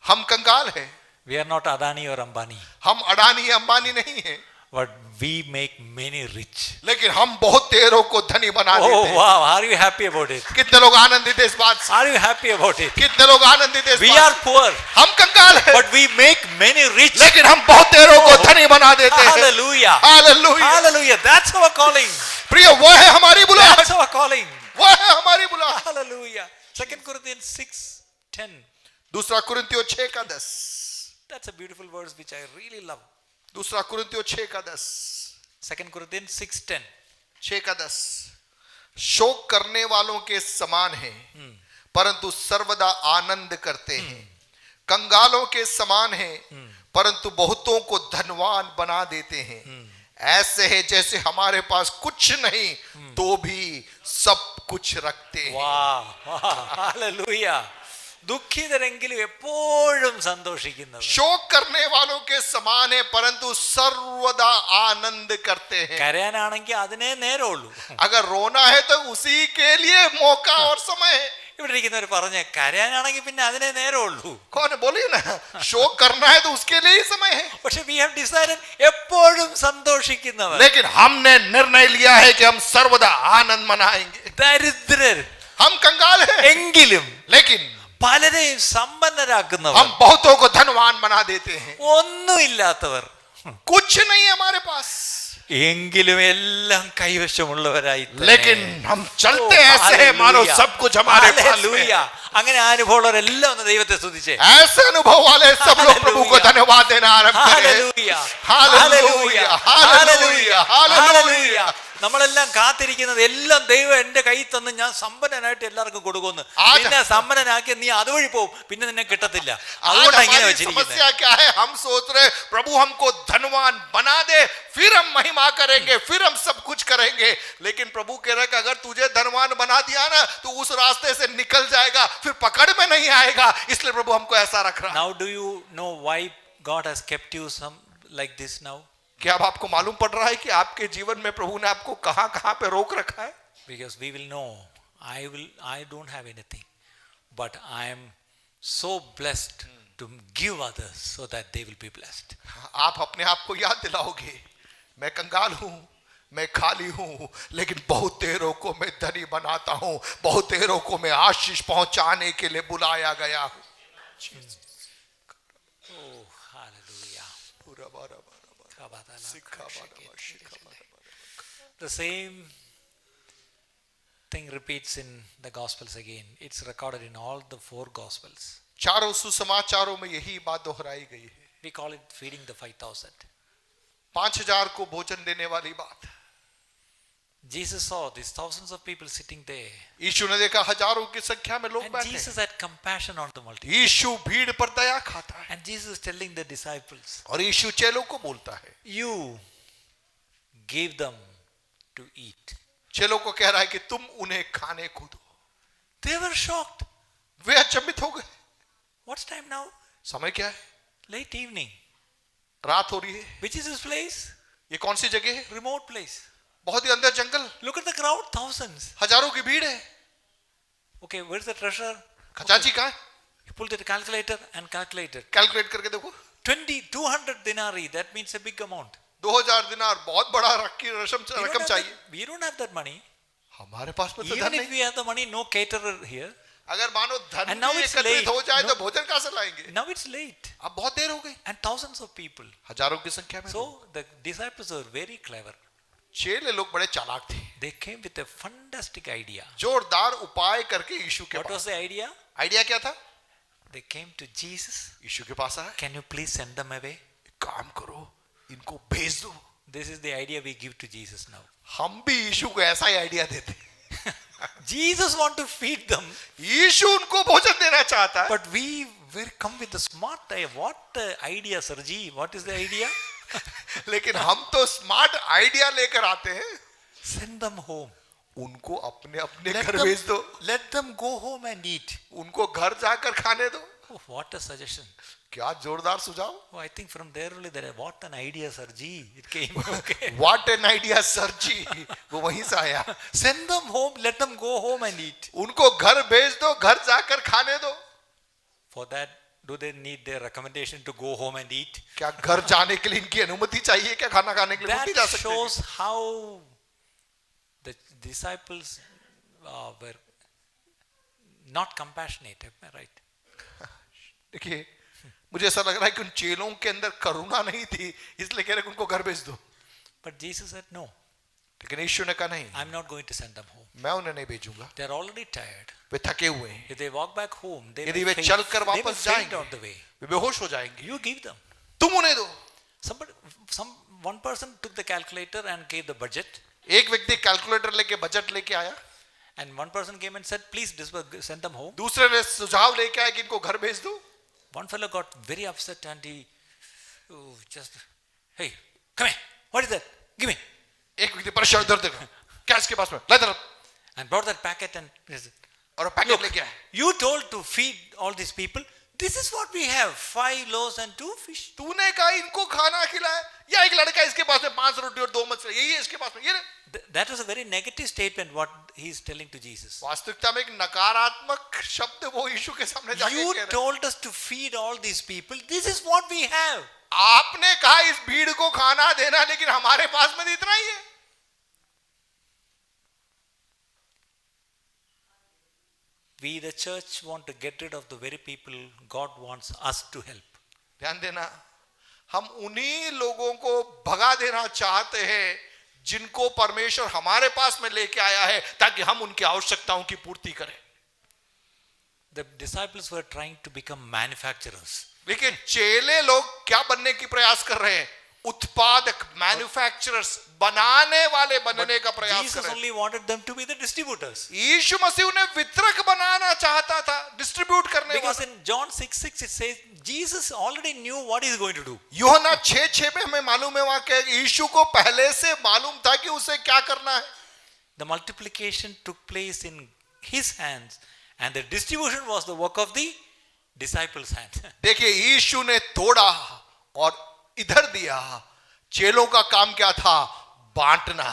हम कंगाल हैं. We are not Adani or Ambani, हम अडानी अंबानी नहीं हैं, but we make many rich. लेकिन हम बहुतेरों को धनी बना देते Oh हैं. wow, are you happy about it? कितने लोग आनंदित हैं इस बात से? Are you happy about it? कितने लोग आनंदित हैं इस We बात are से? poor, हम कंगाल हैं, but we make many rich. लेकिन हम बहुतेरों को धनी बना देते हैं. Hallelujah. Hallelujah. Hallelujah. That's our calling. प्रिय, वो है हमारी बुलाहट, That's our calling. वो है हमारी बुलाहट. Hallelujah. 2 Corinthians 6:10. दूसरा कुरिन्थियों 6:10. That's a beautiful verse which I really love. दूसरा कुरिन्थियों 6:10. 2 Corinthians 6:10. 6:10. शोक करने वालों के समान है, परंतु सर्वदा आनंद करते हैं. कंगालों के समान है, परंतु बहुतों को धनवान बना देते हैं. ऐसे है जैसे हमारे पास कुछ नहीं तो भी सब कुछ रखते हैं. Wow. Hallelujah. ദുഃഖിതരെങ്കിലും എപ്പോഴും സന്തോഷിക്കുന്നത്. शोक करने वालों के समान है, परंतु सर्वदा आनंद करते हैं. കരയാനാണെങ്കിൽ അതിനെ നേരമുള്ളൂ. अगर रोना है तो उसी के लिए मौका और समय है. ഇവിടെ ഇരിക്കുന്നവർ പറഞ്ഞ കരയാനാണെങ്കിൽ പിന്നെ അതിനെ നേരമുള്ളൂ. कौन बोलिए ना, शोक करना है तो उसके लिए ही समय है. പക്ഷെ we have decided എപ്പോഴും സന്തോഷിക്കുന്നവർ. लेकिन हमने निर्णय लिया है कि हम सर्वदा आनंद मनाएंगे. ദരിദ്രർ हम कंगाल हैं, എങ്കിലും लेकिन പലരെയും സമ്പന്നരാക്കുന്നവർ. हम बहुतों को धनवान बना देते हैं. ഒന്നുമില്ലാത്തവർ कुछ नहीं है हमारे पास, എങ്കിലും എല്ലാം കൈവശമുള്ളവരായി. लेकिन हम चलते ऐसे हैं मानो सब कुछ हमारे पास है. അങ്ങനെ അനുഭവമുള്ളവരെല്ലാം ഒന്ന് ദൈവത്തെ സ്തുതിച്ചേ. ऐसे अनुभव वाले सब लोग प्रभु को धन्यवाद देना आरंभ करें. Hallelujah, hallelujah, hallelujah, hallelujah. നമ്മളെല്ലാം കാത്തിരിക്കുന്നത് എല്ലാം ദൈവം എന്റെ കൈ തന്ന് ഞാൻ സമ്പന്നനായിട്ട് എല്ലാവർക്കും കൊടുക്കുമെന്ന്. आज- പിന്നെ സമ്പന്നനാക്കി നീ അതുവഴി പോകും, പിന്നെ നിന്നെ കിട്ടത്തില്ല. आज അതുകൊണ്ട് ഇങ്ങനെ हमारी വെച്ചിരിക്കുന്നത്. समस्या क्या है? हम सोच रहे प्रभु हमको धनवान बना दे, फिर हम महिमा करेंगे, फिर हम सब कुछ करेंगे. लेकिन प्रभु कह रहा है कि अगर तुझे धनवान बना दिया ना तो उस रास्ते से निकल जाएगा, फिर पकड़ में नहीं आएगा. इसलिए प्रभु हमको ऐसा रख रहा है. Now do you know why God has kept you some like this now? क्या अब आपको मालूम पड़ रहा है कि आपके जीवन में प्रभु ने आपको कहां कहां पे रोक रखा है? Because we will know. I don't have anything, but I am so blessed to give others so that they will be blessed. आप अपने आप को याद दिलाओगे, मैं कंगाल हूं, मैं खाली हूं, लेकिन बहुतेरों को मैं धनी बनाता हूं, बहुतेरों को मैं आशीष पहुंचाने के लिए बुलाया गया हूं. Oh, hallelujah. The same thing repeats in the Gospels again. It's recorded in all the 4 Gospels. चारों सुसमाचारों में यही बात दोहराई गई है. We call it feeding the 5,000. 5,000 को भोजन देने वाली बात. Jesus saw these thousands of people sitting there. यीशु ने देखा हजारों की संख्या में लोग And बैठे. Jesus had compassion on the multitude. यीशु भीड़ पर दया खाता है. And Jesus is telling the disciples, और यीशु चेलों को बोलता है, you give them to eat. चेलों को कह रहा है कि तुम उन्हें खाने को दो. They were shocked. वे अचंभित हो गए. What's time now? समय क्या है? Late evening. रात हो रही है. Which is this place? ये कौन सी जगह है? Remote place. बहुत ही अंदर जंगल. Look at the crowd, thousands. हजारों की भीड़ है. Okay, where's the treasure? खजांची कहाँ है? He pulled the calculator and calculated. Calculate करके देखो 200 denarii, that means a big amount. 2000 दिनार बहुत बड़ा We रकम don't, चाहिए. we don't have that money. हमारे पास में तो Even धन if नहीं. we have the money, no caterer here. अगर मानो धन And now भी it's एकत्रित late. हो जाए No. तो भोजन कहां से लाएंगे? Now it's late. अब बहुत देर हो गई, And thousands of people. हजारों की संख्या में. So the disciples were very clever. चेले लोग बड़े चालाक थे, They came with a fantastic idea. जोरदार उपाय करके यीशु के What was pass. the idea? Idea क्या था? They came to Jesus. यीशु के पास आए, Can you please send them away? काम करो, इनको भेज दो. This is the idea we give to Jesus now. हम भी यीशु को ऐसा ही आइडिया देते हैं. Jesus want to feed them, यीशु उनको भोजन देना चाहता है, but we will come with the smart idea. What idea, Sirji? What is the idea? लेकिन हम तो स्मार्ट आइडिया लेकर आते हैं. Send them home. उनको अपने अपने Let घर them, भेज दो, let them go home and eat. उनको घर जाकर खाने दो. Oh, what a suggestion. क्या जोरदार सुझाव. Oh, I think from there only there. What an idea, Sirji. It came. Okay. What an idea sir ji, वो वहीं से आया. Send them home. Let them go home and eat. उनको घर भेज दो, घर जाकर खाने दो. For that, do they need their recommendation to go home and eat? क्या घर जाने के लिए इनकी अनुमति चाहिए क्या? खाना खाने के लिए वो भी जा That सकते हैं. shows how the disciples were not compassionate. Am I right? देखिए, मुझे ऐसा लग रहा है कि उन चेलों के अंदर करुणा नहीं थी, इसलिए कह रहे कि उनको घर भेज दो. But Jesus said, no, लेकिन यीशु ने कहा नहीं, I'm not going to send them home. मैं उन्हें नहीं भेजूंगा. They're already tired. वे थके हुए हैं, If they walk back home, they यदि will वे faint, चलकर they will वापस faint जाएंगे, on the way. वे बेहोश हो जाएंगे. You give them. तुम उन्हें दो. One person took the calculator and gave the budget, एक व्यक्ति कैलकुलेटर लेके बजट लेके आया, and one person came and said, please send them home. दूसरे ने सुझाव लेके आया कि इनको घर भेज दो. One fellow got very upset and he just, hey, come here. What is that? Give me. एक व्यक्ति परेशान दर्द देखा, क्या इसके पास में, ला इधर. And brought that packet and और वो पैकेट लेके आया. you told to feed all these people. This is what we have, 5 loaves and 2 fish. तूने कहा इनको खाना खिलाया, या एक लड़का इसके पास में 5 रोटी और 2 मछली, यही है इसके पास में, ये ले. That was a very negative statement what he is telling to Jesus. वास्तविकता में एक नकारात्मक शब्द वो यीशु के सामने जाके You कह रहा है. told us to feed all these people. This is what we have. आपने कहा इस भीड़ को खाना देना, लेकिन हमारे पास में तो इतना ही है. We, the church, want to get rid of the very people God wants us to help. ध्यान देना, हम उन्हीं लोगों को भगा देना चाहते हैं जिनको परमेश्वर हमारे पास में लेके आया है, ताकि हम उनकी आवश्यकताओं की पूर्ति करें. The disciples were trying to become manufacturers. लेकिन चेले लोग क्या बनने की प्रयास कर रहे हैं? उत्पादक, मैन्युफैक्चरर्स, बनाने वाले बनने का प्रयास कर Jesus रहे हैं. only wanted them to be the distributors. यीशु मसीह उन्हें वितरक बनाना चाहता था, डिस्ट्रीब्यूट करने Because वाला. in John 6:6 it says Jesus already knew what he is going to do. यूहन्ना 6:6 में हमें मालूम है वहां के यीशु को पहले से मालूम था कि उसे क्या करना है. The multiplication took place in his hands and the distribution was the work of the disciples' hands. देखिए, यीशु ने तोड़ा और इधर दिया. चेलों का काम क्या था? बांटना.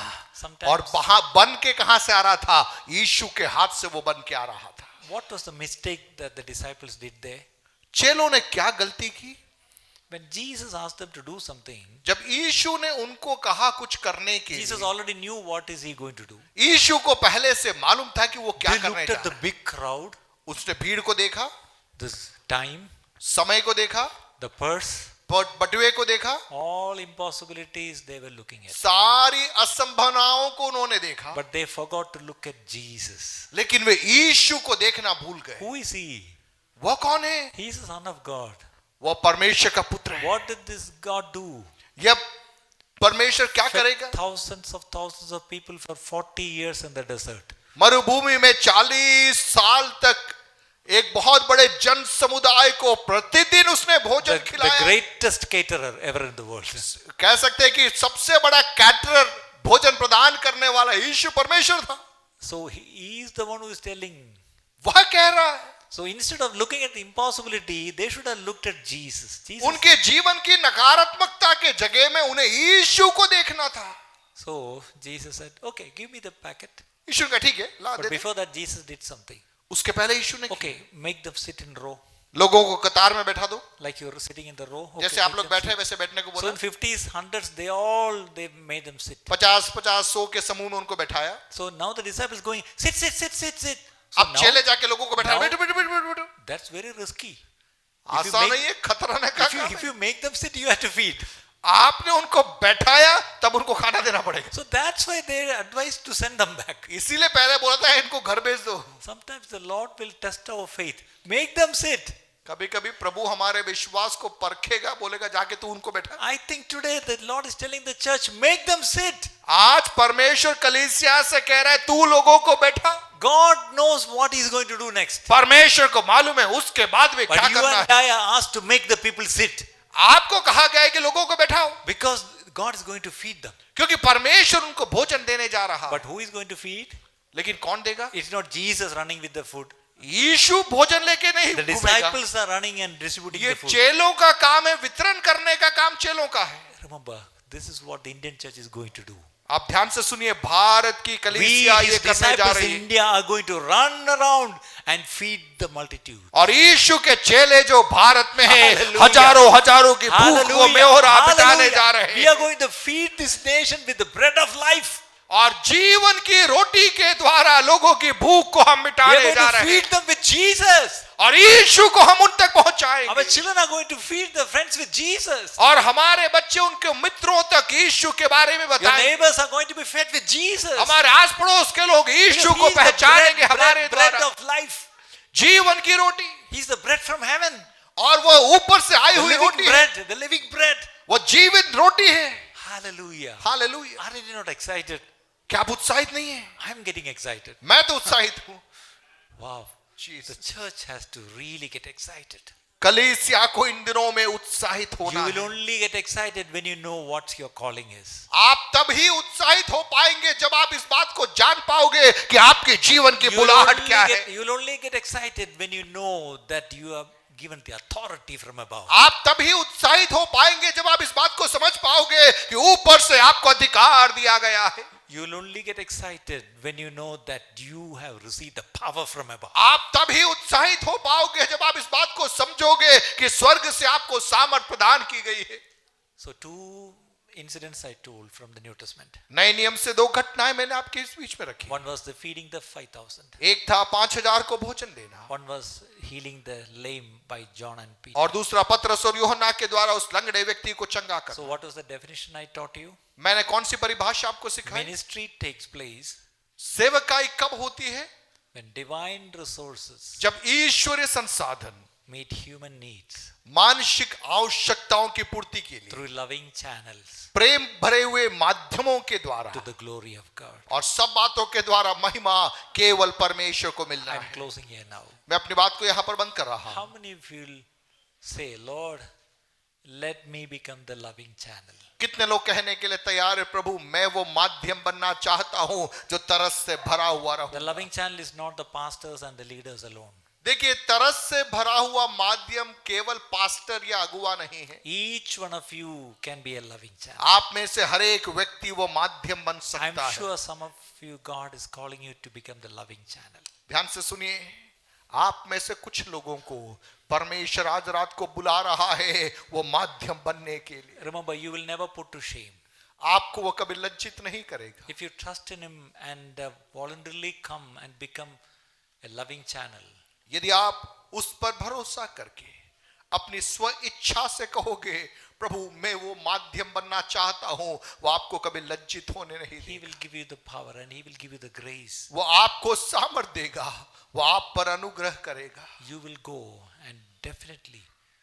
Sometimes- और वहां बन के कहां से आ रहा था? यीशु के हाथ से वो बन के आ रहा था. What was the mistake that the disciples did there? चेलों ने क्या गलती की? When Jesus asked them to do something, जब यीशु ने उनको कहा कुछ करने के Jesus लिए, already knew what is he going to do. यीशु को पहले से मालूम था कि वो क्या They करने looked जा at the रहा है. big crowd, उसने भीड़ को देखा, the time, समय को देखा, the purse, बटुए को देखा, all impossibilities they were looking at. सारी असंभावनाओं को उन्होंने देखा, But they forgot to look at Jesus. लेकिन वे यीशु को देखना भूल गए. Who is he? वह कौन है? He is the Son of God. वह परमेश्वर का पुत्र है. What did this God do? यह परमेश्वर क्या Fed करेगा? thousands of people for 40 years in the desert. मरुभूमि में 40 साल तक एक बहुत बड़े जन समुदाय को प्रतिदिन उसने भोजन The खिलाया. greatest caterer ever in the world. कह सकते हैं कि सबसे बड़ा कैटरर, भोजन प्रदान करने वाला यीशु परमेश्वर था. So he is the one who is telling. वह कह रहा है. So instead of looking at the impossibility, they should have looked at Jesus. Jesus. उनके जीवन की नकारात्मकता के जगह में उन्हें यीशु को देखना था. So Jesus said, "Okay, give me the packet." यीशु का ठीक है, ला But they. before that, Jesus did something. उसके पहले यीशु ने Okay, make them sit in row. लोगों को कतार में बैठा दो, like you're sitting in the row. Okay, जैसे आप make लोग them बैठे sit. वैसे बैठने को So बोला। in 50s, 100s, they made them sit. 50-50-100 के समूह में उनको बैठाया। So now the disciples going, sit, sit, sit, sit, sit. So अब चेले जाके लोगों को बैठाया, now- बैठो बैठो बैठो बैठो। that's very risky. If you आसान make- नहीं है, खतरनाक का काम If है। you make them sit, you have to feed. आपने उनको बैठाया तब उनको खाना देना पड़ेगा। So that's why they advised to send them back. इसीलिए पहले बोला था इनको घर भेज दो। Sometimes the Lord will test our faith. Make them sit. कभी कभी प्रभु हमारे विश्वास को परखेगा, बोलेगा जाके तू उनको बैठा। I think today the Lord is telling the church, make them sit. आज परमेश्वर कलीसिया से कह रहा है तू लोगों को बैठा। God knows what He is going to do next. परमेश्वर को मालूम है उसके बाद वे क्या But you करना and है। I are asked to make the people sit. आपको कहा गया है कि लोगों को बैठाओ, Because God is going to feed them. क्योंकि परमेश्वर उनको भोजन देने जा रहा है। But who is going to feed? लेकिन कौन देगा? It's not Jesus running with the food. यीशु भोजन लेके नहीं The घूमेगा। disciples are running and distributing ये the food. चेलों का काम है, वितरण करने का काम चेलों का है। Remember, this is what the Indian church is going to do. आप ध्यान से सुनिए, भारत की We, कलीसिया ये His करने जा disciples रही in है। India, are going to run around and feed the multitude. और यीशु के चेले जो भारत में हैं, Hallelujah. हजारों हजारों की भूख को Hallelujah. मेहरा बिठाने जा Hallelujah. रहे We हैं। are going to feed this nation with the bread of life. और जीवन की रोटी के द्वारा लोगों की भूख को हम We are मिटाने going जा to रहे हैं। feed them with Jesus. और यीशु को हम उन तक Our पहुंचाएंगे। children are going to feed their friends with Jesus. और हमारे बच्चे उनके मित्रों तक यीशु के बारे में Your बताएंगे। neighbors are going to be fed with Jesus. हमारे आस पड़ोस के लोग यीशु Because को He is the पहचानेंगे हमारे bread द्वारा। of life. जीवन की रोटी, He's the bread from heaven. और वो ऊपर से आई The हुई living रोटी है, bread. The living bread. वो जीवित रोटी है। Hallelujah. Hallelujah. Are you not excited? क्या आप उत्साहित नहीं है? I'm getting excited. मैं तो उत्साहित हूँ। Wow. The Jesus। church has to really get excited. कलीसिया को इन दिनों में उत्साहित You होना will है। only get excited when you know what your calling is. आप तभी उत्साहित हो पाएंगे जब आप इस बात को जान पाओगे कि आपके जीवन की You will बुलाहट क्या है। you will only get excited when you know that you are given the authority from above. आप तभी उत्साहित हो पाएंगे जब आप इस बात को समझ पाओगे कि ऊपर से आपको अधिकार दिया गया है। You will only get excited when you know that you have received the power from above. आप तभी उत्साहित हो पाओगे जब आप इस बात को समझोगे कि स्वर्ग से आपको सामर्थ प्रदान की गई है। So two incidents I told from the New Testament. नए नियम से दो घटनाएं मैंने आपके इस बीच में रखी। One was the feeding the 5,000. एक था 5,000 को भोजन देना, One was healing the lame by John and Peter. और दूसरा पतरस और यूहन्ना के द्वारा उस लंगड़े व्यक्ति को चंगा So करना। what was the definition I taught you? मैंने कौन सी परिभाषा आपको सिखाई? Ministry takes place सेवकाई कब होती है? when divine resources जब ईश्वरीय संसाधन meet human needs मानसिक आवश्यकताओं की पूर्ति के लिए through loving channels प्रेम भरे हुए माध्यमों के द्वारा to the glory of God. और सब बातों के द्वारा महिमा केवल परमेश्वर को मिलना I'm है। closing here now. मैं अपनी बात को यहाँ पर बंद कर रहा हूँ। How many of you will say, Lord, let me become the loving channel? कितने लोग कहने के लिए तैयार है, प्रभु मैं वो माध्यम बनना चाहता हूँ जो तरस से भरा हुआ The रहूं। loving channel is not the pastors and the leaders alone. देखिए, तरस से भरा हुआ माध्यम केवल पास्टर या अगुवा नहीं है। Each one of you can be a loving channel. आप में से हर एक व्यक्ति वो माध्यम बन I'm सकता है। sure some of you, God is calling you to become the loving channel. ध्यान से सुनिए, आप में से कुछ लोगों को परमेश्वर आज रात को बुला रहा है वो माध्यम बनने के लिए। Remember, you will never put to shame. आपको वो कभी लज्जित नहीं करेगा। If you trust in Him and voluntarily come and become a loving channel, यदि आप उस पर भरोसा करके अपनी स्व इच्छा से कहोगे, प्रभु मैं वो माध्यम बनना चाहता हूं, वो आपको कभी लज्जित होने नहीं He देगा। will give you the power and He will give you the grace. वो आपको सामर्थ देगा, वो आप पर अनुग्रह करेगा। You will go and definitely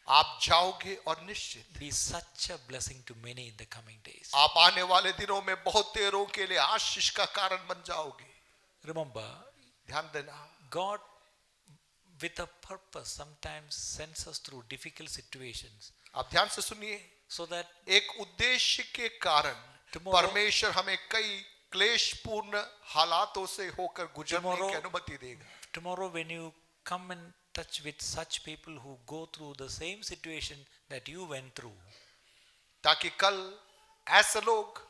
आप जाओगे और निश्चित be such a blessing to many in the coming days. आप आने वाले दिनों में बहुत देरों के लिए आशीष का कारण बन जाओगे। Remember, ध्यान देना, God with a purpose sometimes sends us through difficult situations आप ध्यान से सुनिए, so that एक उद्देश्य के कारण Tomorrow- परमेश्वर हमें कई क्लेशपूर्ण हालातों से होकर गुजरने की अनुमति देगा। tomorrow when you come in touch with such people who go through the same situation that you went through, ताकि कल ऐसे लोग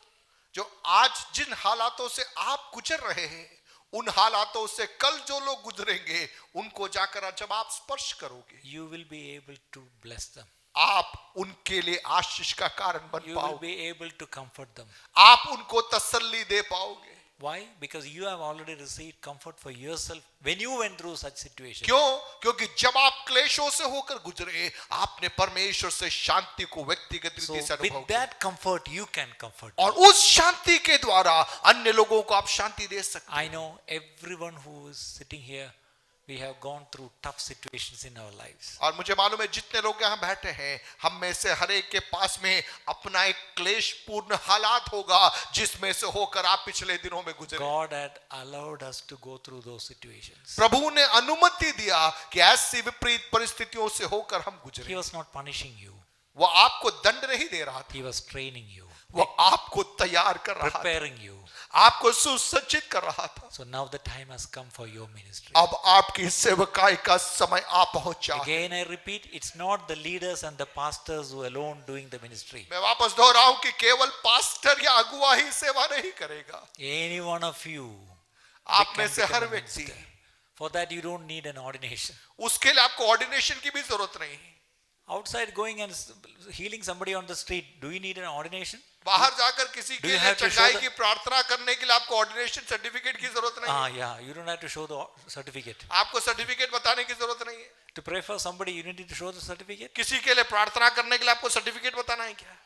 जो आज जिन हालातों से आप गुजर रहे हैं उन हालातों से कल जो लोग गुजरेंगे उनको जाकर जब आप स्पर्श करोगे, you will be able to bless them. आप उनके लिए आशीष का कारण बन You will पाओगे, be able to comfort them. आप उनको तसल्ली दे पाओगे। Why? Because you have already received comfort for yourself when you went through such situations. क्यों? क्योंकि जब आप क्लेशों से होकर गुजरे, आपने परमेश्वर से शांति को व्यक्तिगत So रीति से with अनुभव किया, that comfort you can comfort. और उस शांति के द्वारा अन्य लोगों को आप शांति दे सकते I know everyone who is sitting here, we have gone through tough situations in our lives. और मुझे मालूम है जितने लोग यहाँ बैठे हैं, हम में से हर एक के पास में अपना एक क्लेशपूर्ण हालात होगा जिसमें से होकर आप पिछले दिनों में गुजरे। God had allowed us to go through those situations. प्रभु ने अनुमति दिया कि ऐसी विपरीत परिस्थितियों से होकर हम He गुजरे। was not punishing you. वो आपको दंड नहीं दे रहा था, He was training you, वो आपको तैयार कर रहा था, preparing you. आपको सुसज्जित कर रहा था। So now the time has come for your ministry. अब आपकी सेवकाई का समय आ पहुंचा। Again I repeat, it's not the leaders and the pastors who alone doing the ministry. मैं वापस दोहराऊं कि केवल पास्टर या अगुवा ही सेवा नहीं करेगा, Any one of you आप can में से become हर a व्यक्ति। minister. For that you don't need an ordination. उसके लिए आपको ऑर्डिनेशन की भी जरूरत नहीं। Outside going and healing somebody on the street, do you need an ordination? बाहर जाकर किसी Do के you लिए have to show चंगाई the- की प्रार्थना करने के लिए आपको ऑर्डिनेशन सर्टिफिकेट की जरूरत नहीं। Ah, yeah, you don't have to show the certificate. आपको सर्टिफिकेट बताने की जरूरत नहीं है। To pray for somebody, you need to show the certificate. किसी के लिए प्रार्थना करने के लिए आपको सर्टिफिकेट बताना है क्या?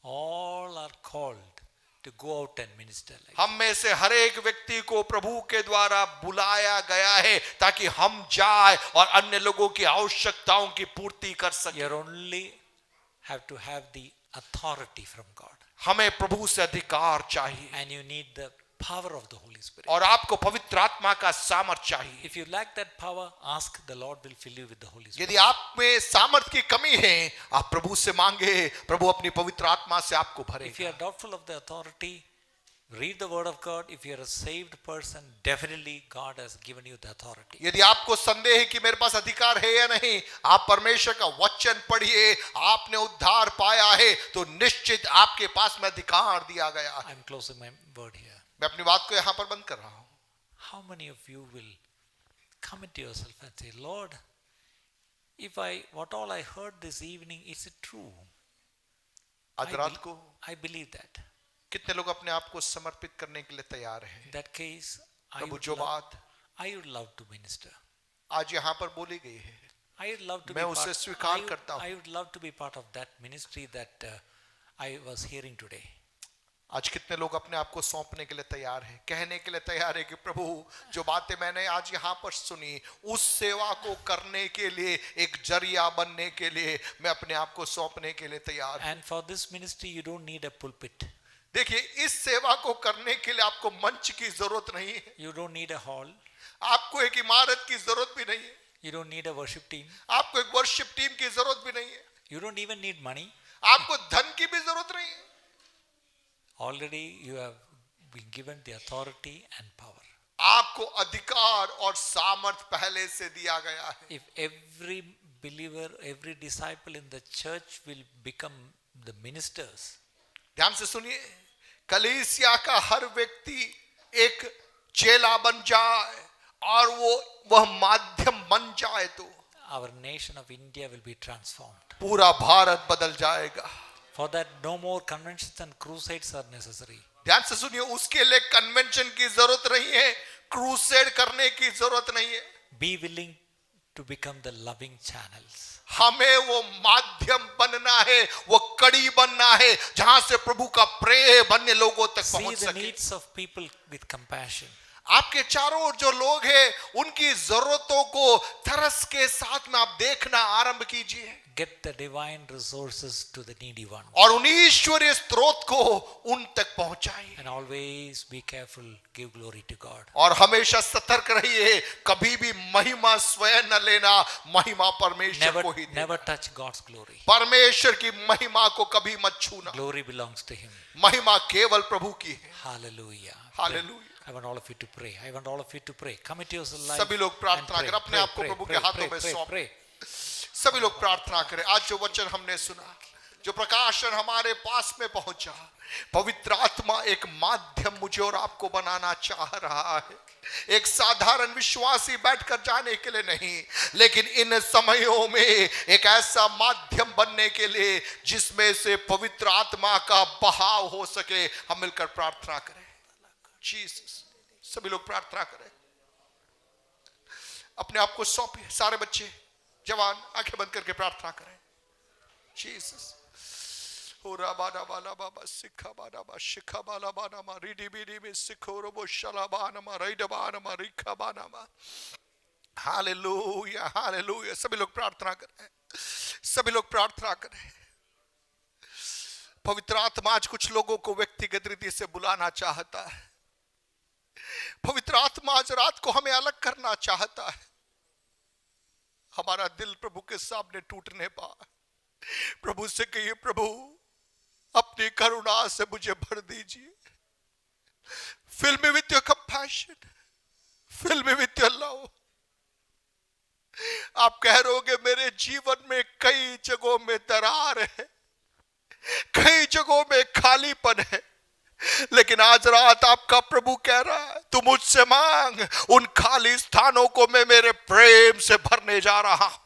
All are called to go out and minister. Like हम में से हर एक व्यक्ति को प्रभु के द्वारा बुलाया गया है ताकि हम जाए और अन्य लोगों की आवश्यकताओं की पूर्ति कर सके। you only have to have the authority from God, हमें प्रभु से अधिकार चाहिए and you need the power of the Holy Spirit. और आपको पवित्र आत्मा का सामर्थ चाहिए। If you lack that power, ask, the Lord will fill you with the Holy Spirit. यदि आप में सामर्थ की कमी है, आप प्रभु से मांगे, प्रभु अपनी पवित्र आत्मा से आपको If you भरेगा। are doubtful of the authority, read the word of God. If you are a saved person, definitely God has given you the authority. यदि आपको संदेह है कि मेरे पास अधिकार है या नहीं, आप परमेश्वर का वचन पढ़िए, आपने उद्धार पाया है तो निश्चित आपके पास में अधिकार दिया गया है। I'm closing my word here. मैं अपनी बात को यहाँ पर बंद कर रहा हूँ। How many of you will come into yourself and say, Lord, if what all I heard this evening, is it true? आज रात को I believe that. कितने लोग अपने आप को समर्पित करने के लिए तैयार हैं? In that case, प्रभु जो बात I would love to minister. आज यहाँ पर बोली गई है, I would love to मैं be उसे part, स्वीकार करता हूँ। I would love to be part of that ministry that I was hearing today. आज कितने लोग अपने आप को सौंपने के लिए तैयार हैं, कहने के लिए तैयार है कि प्रभु जो बातें मैंने आज यहाँ पर सुनी, उस सेवा को करने के लिए, एक जरिया बनने के लिए मैं अपने आप को सौंपने के लिए तैयार हूं। And for this ministry, you don't need a pulpit. देखिए, इस सेवा को करने के लिए आपको मंच की जरूरत नहीं है, You don't need a hall. आपको एक इमारत की जरूरत भी नहीं है, You don't need a worship team. आपको एक वर्शिप टीम की जरूरत भी नहीं है, You don't even need money. आपको धन की भी जरूरत नहीं है। Already you have been given the authority and power. आपको अधिकार और सामर्थ पहले से दिया गया है। If every believer, every disciple in the church will become the ministers, ध्यान से सुनिए, कलीसिया का हर व्यक्ति एक चेला बन जाए और वह माध्यम बन जाए तो our nation of India will be transformed. पूरा भारत बदल जाएगा। For that, no more conventions and crusades are necessary. ध्यान से सुनिए, उसके लिए कन्वेंशन की जरूरत नहीं है, क्रूसेड करने की जरूरत नहीं है। Be willing to become the loving channels. हमें वो माध्यम बनना है, वो कड़ी बनना है जहां से प्रभु का प्रेम अन्य लोगों तक See पहुंच the सके। needs of people with compassion. आपके चारों ओर जो लोग हैं, उनकी जरूरतों को तरस के साथ में आप देखना आरंभ कीजिए Get the divine resources to the needy one. और उन ईश्वरीय स्रोत को उन तक पहुंचाइए। And always be careful, give glory to God. और हमेशा सतर्क रहिए, कभी भी महिमा स्वयं न लेना, महिमा परमेश्वर को ही देना। Never touch God's glory. परमेश्वर की महिमा को कभी मत छूना, Glory belongs to Him. महिमा केवल प्रभु की है। Hallelujah. Hallelujah. I want all of you to pray. I want all of you to pray. Commit yourself life. सभी लोग प्रार्थना करें, अपने आप को प्रभु के हाथों में सौंप। pray. सभी लोग प्रार्थना करें। आज जो वचन हमने सुना, जो प्रकाशन हमारे पास में पहुंचा, पवित्र आत्मा एक माध्यम मुझे और आपको बनाना चाह रहा है। एक साधारण विश्वासी बैठकर जाने के लिए नहीं, लेकिन इन समयों में एक ऐसा माध्यम बनने के लिए जिसमें से पवित्र आत्मा का बहाव हो सके। हम मिलकर प्रार्थना करें। जीसस, सभी लोग प्रार्थना करें, अपने आप को सौंपे। सारे बच्चे जवान आंखें बंद करके प्रार्थना करें। जीसस, ओरा बाना बाला बाबा सिखा बाना बा शिखा बाला बाना मा रीडी बीडी में सिखो रोबो शला बाना मा राइड बाना मा रिखा बाना मा। Hallelujah, hallelujah. सभी लोग प्रार्थना करें, सभी लोग प्रार्थना करें। पवित्र आत्मा आज कुछ लोगों को व्यक्तिगत रीति से बुलाना चाहता है। पवित्र आत्मा आज रात को हमें अलग करना चाहता है। हमारा दिल प्रभु के सामने टूटने पा, प्रभु से कहिए, प्रभु अपनी करुणा से मुझे भर दीजिए। Fill me with your compassion, fill me with your love। आप कह रहोगे मेरे जीवन में कई जगहों में दरार है, कई जगहों में खालीपन है, लेकिन आज रात आपका प्रभु कह रहा है तू मुझसे मांग, उन खाली स्थानों को मैं मेरे प्रेम से भरने जा रहा हूं।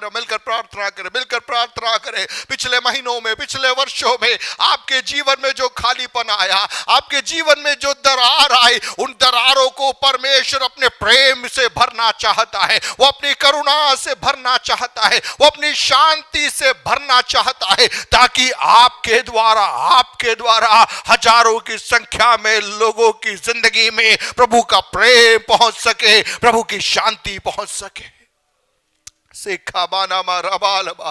मिलकर प्रार्थना करें, मिलकर प्रार्थना करें। पिछले महीनों में, पिछले वर्षों में आपके जीवन में जो खालीपन आया, आपके जीवन में जो दरार आई, उन दरारों को परमेश्वर अपने प्रेम से भरना चाहता है, वो अपनी करुणा से भरना चाहता है, वो अपनी शांति से भरना चाहता है, ताकि आपके द्वारा हजारों की संख्या में लोगों की जिंदगी में प्रभु का प्रेम पहुंच सके, प्रभु की शांति पहुंच सके। सिखाबानामा रबालबा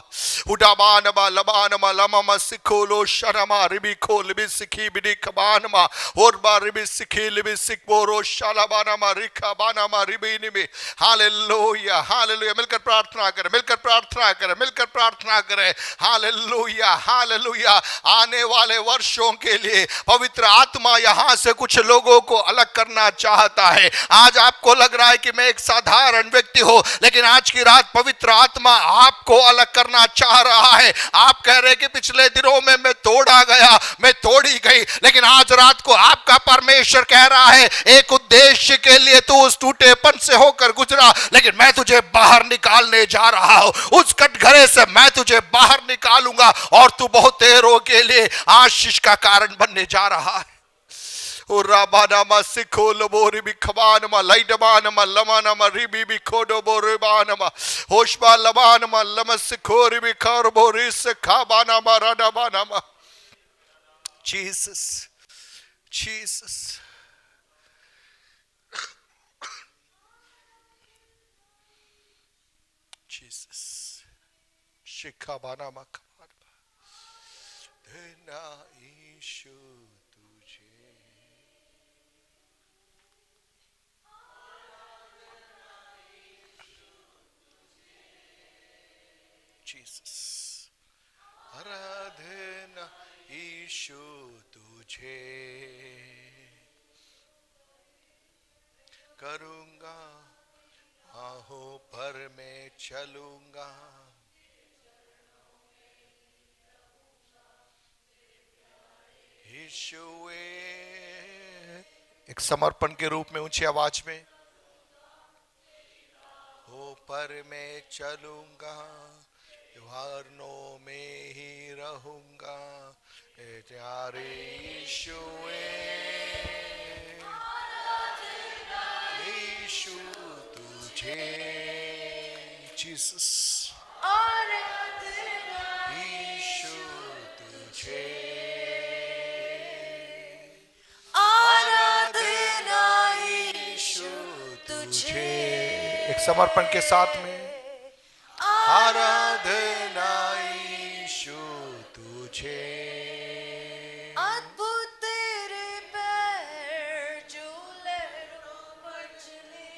उडाबानमा लबानमा लमामा सिखोलो शरमा रिबी खोल भी सिखी बिडी कबानमा और बार रिबी सिखी लिबी सिखबोरो शालाबानामा रिखाबानामा रिबीनी में। Hallelujah, hallelujah. मिलकर प्रार्थना करें, मिलकर प्रार्थना करें, मिलकर प्रार्थना करें। Hallelujah, hallelujah. आने वाले वर्षों के लिए पवित्र आत्मा यहां से कुछ लोगों को अलग करना चाहता है। आज आपको लग रहा है कि मैं एक साधारण व्यक्ति हूं, लेकिन आज की रात पवित्र आत्मा आपको अलग करना चाह रहा है। आप कह रहे कि पिछले दिनों में मैं तोड़ा गया, मैं तोड़ी गई, लेकिन आज रात को आपका परमेश्वर कह रहा है एक उद्देश्य के लिए तू उस टूटेपन से होकर गुजरा, लेकिन मैं तुझे बाहर निकालने जा रहा हूं। उस कटघरे से मैं तुझे बाहर निकालूंगा और तू बहुत देरों के लिए आशीष का कारण बनने जा रहा है। Urabanama sikolo bori bikhabanama laidabanama lamanama ribi bikodo boribanama hoshba labanama lama sikori bikar bori sikhabanama radabanama. Jesus, Jesus. Jesus. Shikhabanama kabanama. Dena ishu. Jesus. आराधना यीशु तुझे करूंगा, आहों पर मैं चलूंगा। यीशुए, एक समर्पण के रूप में ऊंची आवाज में, हो पर मैं चलूंगा, वारनों में ही रहूंगा, प्यारे यीशुए, यीशु तुझे। जीसस, यीशु तुझे, आराधना यीशु तुझे। एक समर्पण के साथ में, आराधना यीशु तुझे। अद्भुत तेरे पैर जो लहरों पर चले,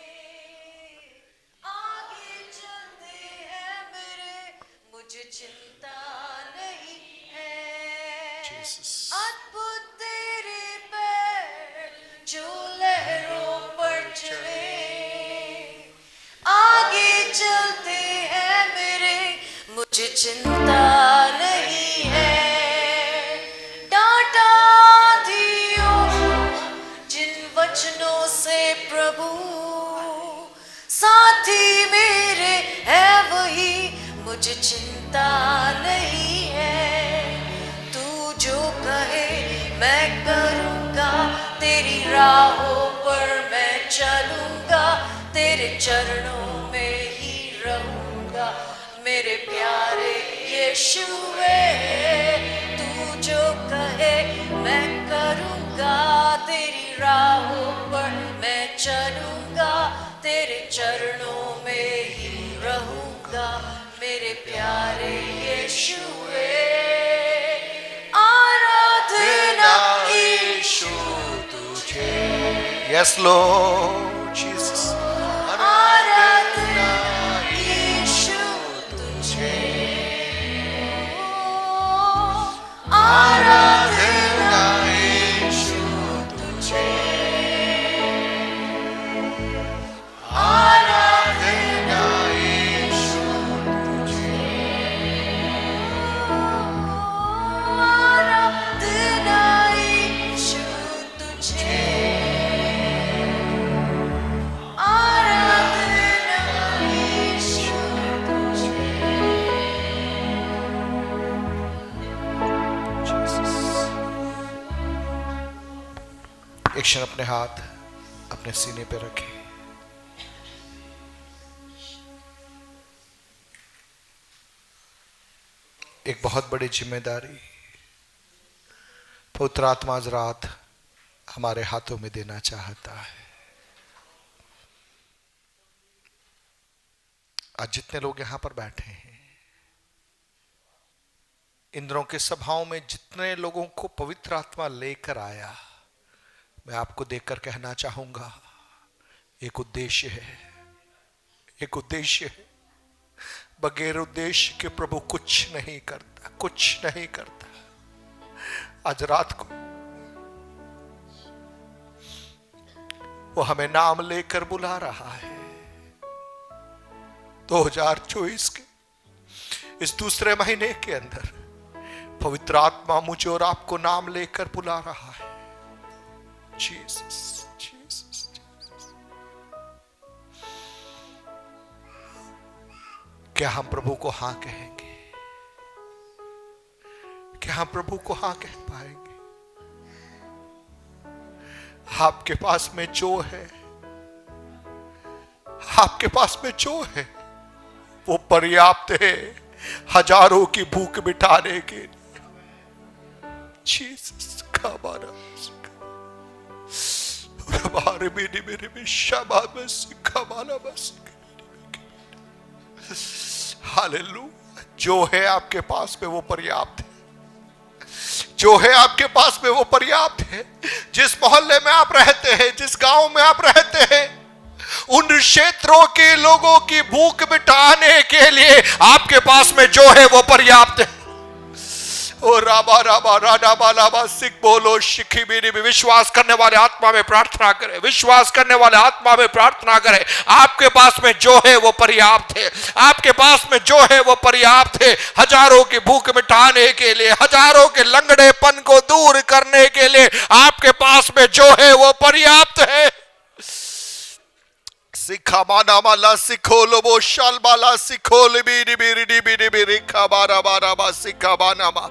आगे चलते हैं मेरे, मुझे चिंता नहीं है। अद्भुत तेरे पैर जो लहरों पर चले, मुझे चिंता नहीं है। डांटा दियो जिन वचनों से प्रभु, साथी मेरे है वही, मुझे चिंता नहीं है। तू जो कहे मैं करूँगा, तेरी राहों पर मैं चलूँगा, तेरे चरणों में ही रहूँगा मेरे प्यारे यीशुए। तू जो कहे मैं करूँगा, तेरी राहों पर मैं चलूँगा, तेरे चरणों में ही रहूँगा मेरे प्यारे यीशुए। आराधना यीशु तुझे, Yes, Lord Jesus. आराधना यीशु तुझे, आराधना यीशु तुझे, आराधना यीशु तुझे, आराधना यीशु तुझे, आराधना यीशु तुझे। एक क्षण अपने हाथ अपने सीने पे रखें। एक बहुत बड़ी जिम्मेदारी पवित्र आत्मा आज रात हमारे हाथों में देना चाहता है। आज जितने लोग यहां पर बैठे हैं, इन दिनों के सभाओं में जितने लोगों को पवित्र आत्मा लेकर आया, मैं आपको देखकर कहना चाहूंगा, एक उद्देश्य है, एक उद्देश्य है। बगैर उद्देश्य के प्रभु कुछ नहीं करता, कुछ नहीं करता। आज रात को वो हमें नाम लेकर बुला रहा है। 2024 के इस दूसरे महीने के अंदर पवित्र आत्मा मुझे और आपको नाम लेकर बुला रहा है। Jesus, Jesus, Jesus. क्या हम प्रभु को हां कहेंगे? क्या हम प्रभु को हां कह पाएंगे? आपके पास में जो है, आपके पास में जो है वो पर्याप्त है हजारों की भूख मिटाने के लिए। जीसस का मारा हमारे मेरे में शाबाश में सिखा माला बस। हालेलुया। जो है आपके पास में वो पर्याप्त है, जो है आपके पास में वो पर्याप्त है। जिस मोहल्ले में आप रहते हैं, जिस गांव में आप रहते हैं, उन क्षेत्रों के लोगों की भूख मिटाने के लिए आपके पास में जो है वो पर्याप्त है। ओ राबा राबा राबा लाबा सिख बोलो शिखी मेरी भी। विश्वास करने वाले आत्मा में प्रार्थना करें, विश्वास करने वाले आत्मा में प्रार्थना करें। आपके पास में जो है वो पर्याप्त है, आपके पास में जो है वो पर्याप्त है। हजारों की भूख मिटाने के लिए, हजारों के लंगड़ेपन को दूर करने के लिए आपके पास में जो है वो पर्याप्त है। सिखा माना माला सिखो लो वो शाल बाला सिखो लिबी बिरी डिबी डिबी रिखा बारा बारा बा सिखा बाना मा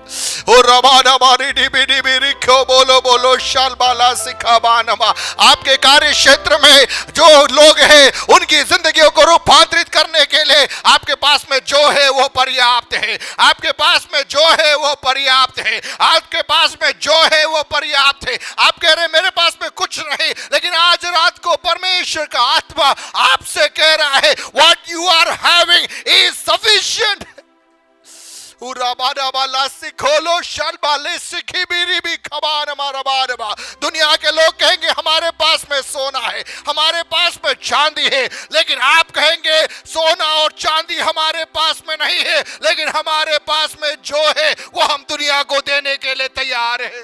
ओ रबाना मारी डिबी डिबी रिखो बोलो बोलो शाल बाला सिखा बाना मा। आपके कार्य क्षेत्र में जो लोग हैं उनकी जिंदगियों को रूपांतरित करने के लिए आपके पास में जो है वो पर्याप्त है। आपके पास में जो है वो पर्याप्त है। आपके पास में जो है वो पर्याप्त है। आप कह रहे मेरे पास में कुछ नहीं, लेकिन आज रात को परमेश्वर का आत्मा आपसे कह रहा है what you are having is sufficient। दुनिया के लोग कहेंगे हमारे पास में सोना है, हमारे पास में चांदी है, लेकिन आप कहेंगे सोना और चांदी हमारे पास में नहीं है, लेकिन हमारे पास में जो है वो हम दुनिया को देने के लिए तैयार है।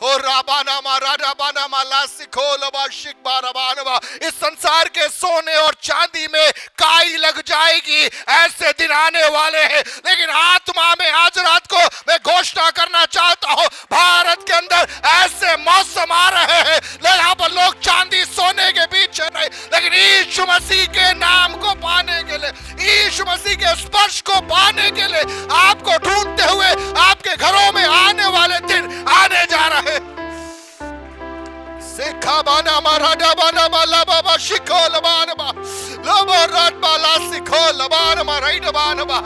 ओ राबाना मारा बाना माला सिखो लबा शिकबा रबानवा। इस संसार के सोने और चांदी में काई लग जाएगी, ऐसे दिन आने वाले हैं। लेकिन आत्मा में आज रात को मैं घोषणा करना चाहता हूं, भारत के अंदर ऐसे मौसम आ रहे हैं, यहाँ पर लोग चांदी सोने के पीछे नहीं, लेकिन यीशु मसीह के नाम को पाने के लिए, यीशु मसीह के स्पर्श को पाने के लिए आपको ढूंढते हुए आपके घरों में आने वाले दिन आने जा रहे हैं। सिखा बाना मारा बाना माला बाबा शिखो लबानबा लोबो रात बाला सिखो लबानबा राइट बानबा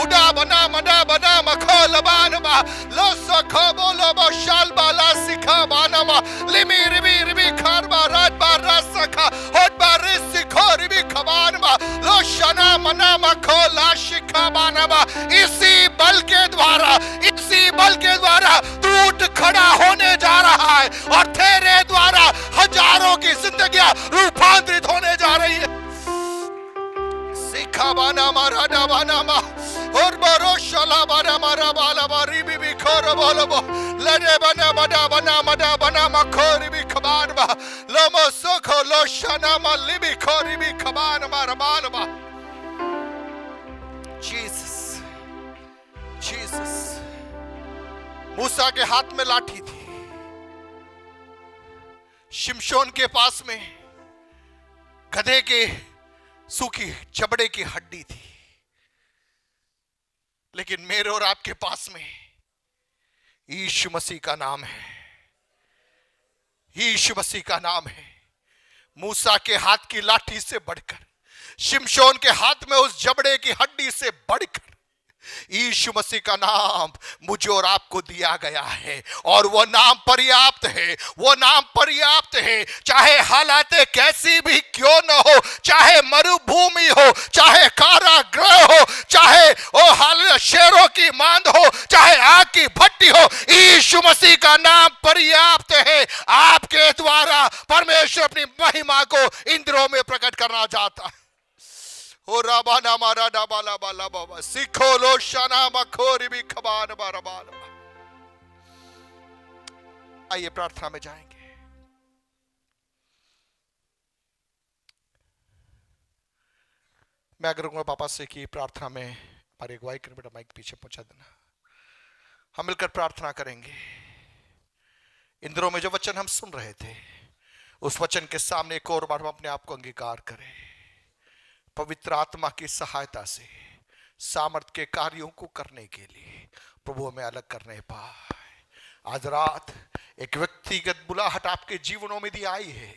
उड़ा बना मना बना मखो लबानबा लो सखो बोलो बो शाल बाला सिखा बानबा लिमी रिबी रिबी खारबा रात बारा सखा होट बारे सिखो रिबी खबानबा लो शना मना मखो ला शिखा बानबा। इसी बल के द्वारा तू उठ खड़ा होने जा रहा है और तेरे द्वारा हजारों की जिंदगियां रूपांतरित होने जा रही है। सिखा बाना मारा डाबाना मा और बरोशला बाना मारा बाला बारी भी खोर बोलो बो लड़े बना बना बना बना बना मखोरी भी खबान बा लोमो सोखो लोशना मल्ली भी खोरी भी खबान मारा बाल बा। जीसस मूसा के हाथ में लाठी थी, शिमशोन के पास में गधे के सूखी चमड़े की हड्डी थी, लेकिन मेरे और आपके पास में यीशु मसीह का नाम है। यीशु मसीह का नाम है। मूसा के हाथ की लाठी से बढ़कर, शिमशोन के हाथ में उस जबड़े की हड्डी से बढ़कर यीशु मसीह का नाम मुझे और आपको दिया गया है, और वो नाम पर्याप्त है। वो नाम पर्याप्त है, चाहे हालातें कैसी भी क्यों न हो, चाहे मरुभूमि हो, चाहे कारागृह हो, चाहे ओ हाल शेरों की मांद हो, चाहे आग की भट्टी हो, यीशु मसीह का नाम पर्याप्त है। आपके द्वारा परमेश्वर अपनी महिमा को इंद्रों में प्रकट करना चाहता है। ओ राबाना मारा डाबाला बाला बाबा सिखो लो शना मखोरी भी खबान बारा बाला। आइए प्रार्थना में जाएंगे। मैं करूंगा पापा से कि प्रार्थना में हमारे अगुवाई करने, बेटा माइक पीछे पहुंचा देना। हम मिलकर प्रार्थना करेंगे। इंद्रों में जो वचन हम सुन रहे थे, उस वचन के सामने एक और बार हम अपने आप को अंगीकार करें। पवित्र आत्मा की सहायता से सामर्थ के कार्यों को करने के लिए प्रभु हमें अलग करने पाए। आज रात एक व्यक्तिगत बुलाहट आपके जीवनों में दी आई है।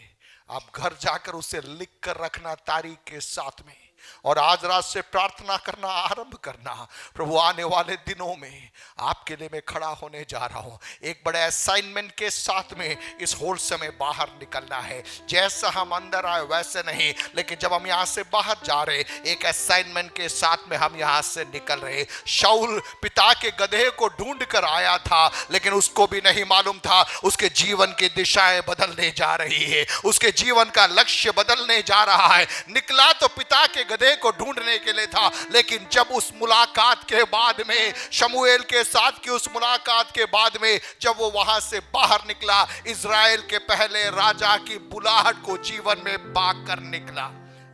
आप घर जाकर उसे लिख कर रखना तारीख के साथ में, और आज रात से प्रार्थना करना आरंभ करना। प्रभु आने वाले दिनों में आपके लिए मैं खड़ा होने जा रहा हूं। एक बड़े असाइनमेंट के साथ में इस होल से में बाहर निकलना है। जैसा हम अंदर आए वैसे नहीं, लेकिन जब हम यहां से बाहर जा रहे, एक असाइनमेंट के साथ में हम यहां से निकल रहे। शाऊल पिता के गधे को ढूंढ कर आया था, लेकिन उसको भी नहीं मालूम था उसके जीवन की दिशाएं बदलने जा रही है, उसके जीवन का लक्ष्य बदलने जा रहा है। निकला तो पिता के गधे को ढूंढने के लिए था, लेकिन जब उस मुलाकात के बाद में, शमूएल के साथ की उस मुलाकात के बाद में, जब वो वहां से बाहर निकला, इज़राइल के पहले राजा की बुलाहट को जीवन में पाकर निकला।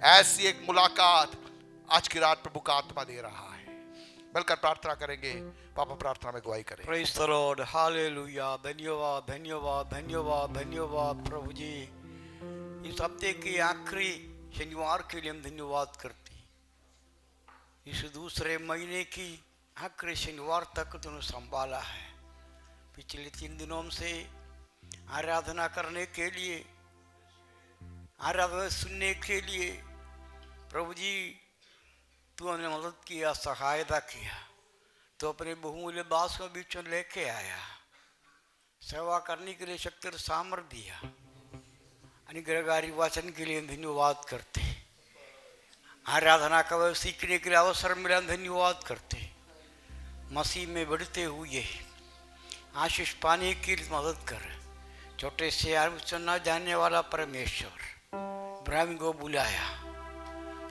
ऐसी एक मुलाकात आज की रात प्रभु का आत्मा दे रहा है। मिलकर प्रार्थना करेंगे। पापा प्रार्थना में अगुवाई करें। Praise the Lord, hallelujah. धन्यवाद धन्यवाद धन्यवाद धन्यवाद प्रभु जी। इस हफ्ते के आखिरी शनिवार के लिए हम धन्यवाद करते हैं। इस दूसरे महीने की आखिरी शनिवार तक तुमने संभाला है। पिछले 3 दिनों से आराधना करने के लिए, आराधना सुनने के लिए प्रभु जी तू हमने मदद किया, सहायता किया। तो अपने बहुमूल्य दास को बीच में लेके आया, सेवा करने के लिए शक्ति और सामर्थ्य दिया। अनुग्रहकारी वचन के लिए धन्यवाद करते। आराधना का सीखने के लिए अवसर मिला, धन्यवाद करते। मसीह में बढ़ते हुए आशीष पाने की मदद कर। छोटे से न जाने वाला परमेश्वर इब्राहिम को बुलाया।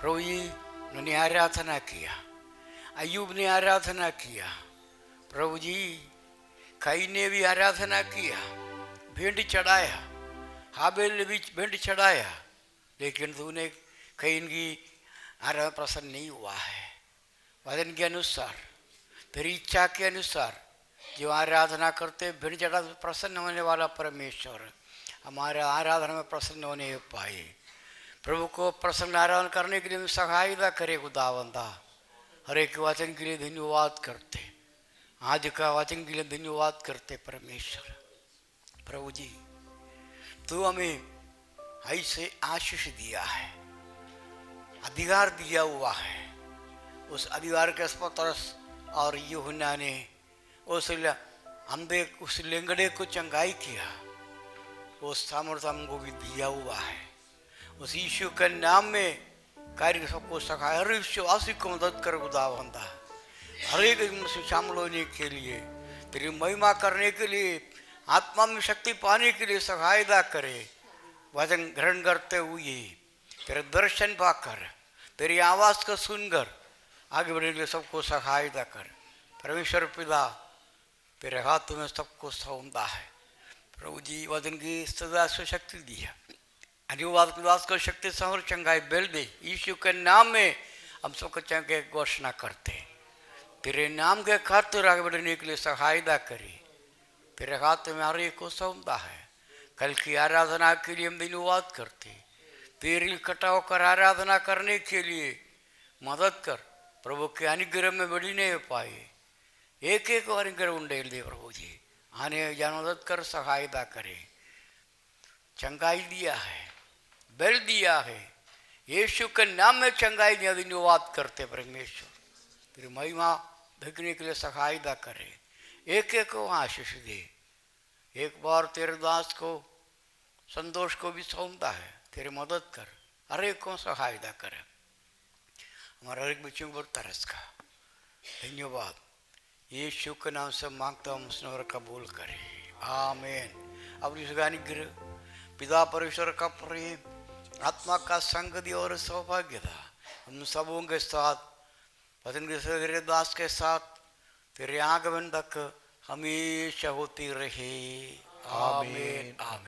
प्रभु जी उन्होंने आराधना किया, अय्यूब ने आराधना किया, प्रभु जी कई ने भी आराधना किया। भेंट चढ़ाया, हाबेल ने भी भेंट चढ़ाया, लेकिन तूने कहीं इनकी आराधना प्रसन्न नहीं हुआ है। वचन के अनुसार, तेरी इच्छा के अनुसार जो आराधना करते भेंट चढ़ा प्रसन्न होने वाला परमेश्वर हमारे आराधना में प्रसन्न होने पाए। प्रभु को प्रसन्न आराधना करने के लिए सहायता करे खुदावंदा। हर एक वचन के लिए धन्यवाद करते, आज का वचन के लिए धन्यवाद करते परमेश्वर। प्रभु जी, तू हमें ऐसे आशीष दिया है, अधिकार दिया हुआ है। उस अधिकार के स्पर्श और यूहन्ना ने उस अंधे उस लेंगड़े को चंगाई किया, वो सामर्थ्य हमको भी दिया हुआ है। उस यीशु के नाम में कार्य सबको सखाए, हर विश्वासी को मदद कर खुदावंदा। हर एक में शामिल होने के लिए, तेरी महिमा करने के लिए, आत्मा में शक्ति पाने के लिए सहायता करे। वचन ग्रहण करते हुए तेरे दर्शन पाकर, तेरी आवाज़ को सुनकर आगे बढ़ने के लिए सबको सहायता कर। परमेश्वर पिता, तेरे हाथ में सबको सौंपा है। प्रभु जी, वचन की सदा से शक्ति दी है, अनुवाद विवाद को शक्ति समर चंगाई बेल दे। यीशु के नाम में हम सबको चंगे घोषणा करते, तेरे नाम के खातिर आगे बढ़ने के लिए सहायता करी। तेरे हाथ में हर एक को सौंपा है। कल की आराधना के लिए हम धन्यवाद करते, तेरी इकट्ठा होकर आराधना करने के लिए मदद कर। प्रभु के अनुग्रह में बढ़ने पाए, एक एक अनुग्रह उंडेल दे प्रभु जी। आने जान मदद कर, सहायता करे। चंगाई दिया है, बल दिया है, यीशु के नाम में चंगाई दिया। धन्यवाद करते परमेश्वर, तेरी महिमा देखने के लिए सहायता करे। एक एक को आशीष दे। एक बार तेरे दास को संतोष को भी सौंपता है, तेरी मदद कर, हर एक को सहायता करे। हमारे हर एक बच्चों पर तरस का धन्यवाद। यीशु के नाम से मांगता हूँ, मुझसे कबूल करे, आमीन। अब इस गानी गिर पिता परमेश्वर का प्रेम, आत्मा का संगति और सौभाग्य था हम सबों के साथ, वचन के तेरे दास के साथ, तेरे आगमन तक हमेशा होती रहे, आमीन आमीन।